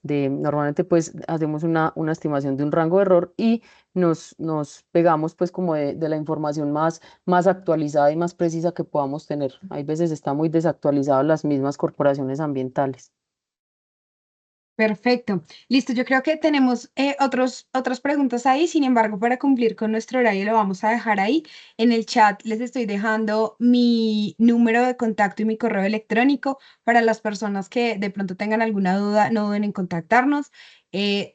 normalmente pues hacemos una estimación de un rango de error y nos pegamos pues como de la información más actualizada y más precisa que podamos tener. Hay veces está muy desactualizado las mismas corporaciones ambientales. Perfecto. Listo, yo creo que tenemos otras preguntas ahí, sin embargo, para cumplir con nuestro horario lo vamos a dejar ahí. En el chat les estoy dejando mi número de contacto y mi correo electrónico para las personas que de pronto tengan alguna duda, no duden en contactarnos.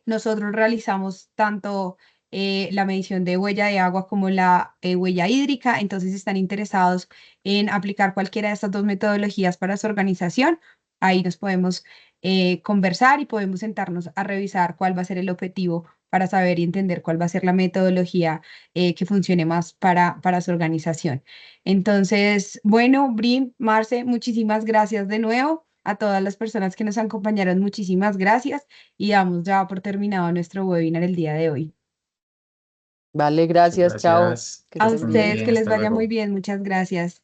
Nosotros realizamos tanto la medición de huella de agua como la huella hídrica, entonces si están interesados en aplicar cualquiera de estas dos metodologías para su organización. Ahí nos podemos conversar y podemos sentarnos a revisar cuál va a ser el objetivo para saber y entender cuál va a ser la metodología que funcione más para su organización. Entonces, bueno, Brim, Marce, muchísimas gracias de nuevo. A todas las personas que nos acompañaron, muchísimas gracias y damos ya por terminado nuestro webinar el día de hoy. Vale, Muchas gracias, chao, gracias, que que A estén estén muy bien. ustedes bien, que les hasta vaya muy luego. bien, muchas gracias.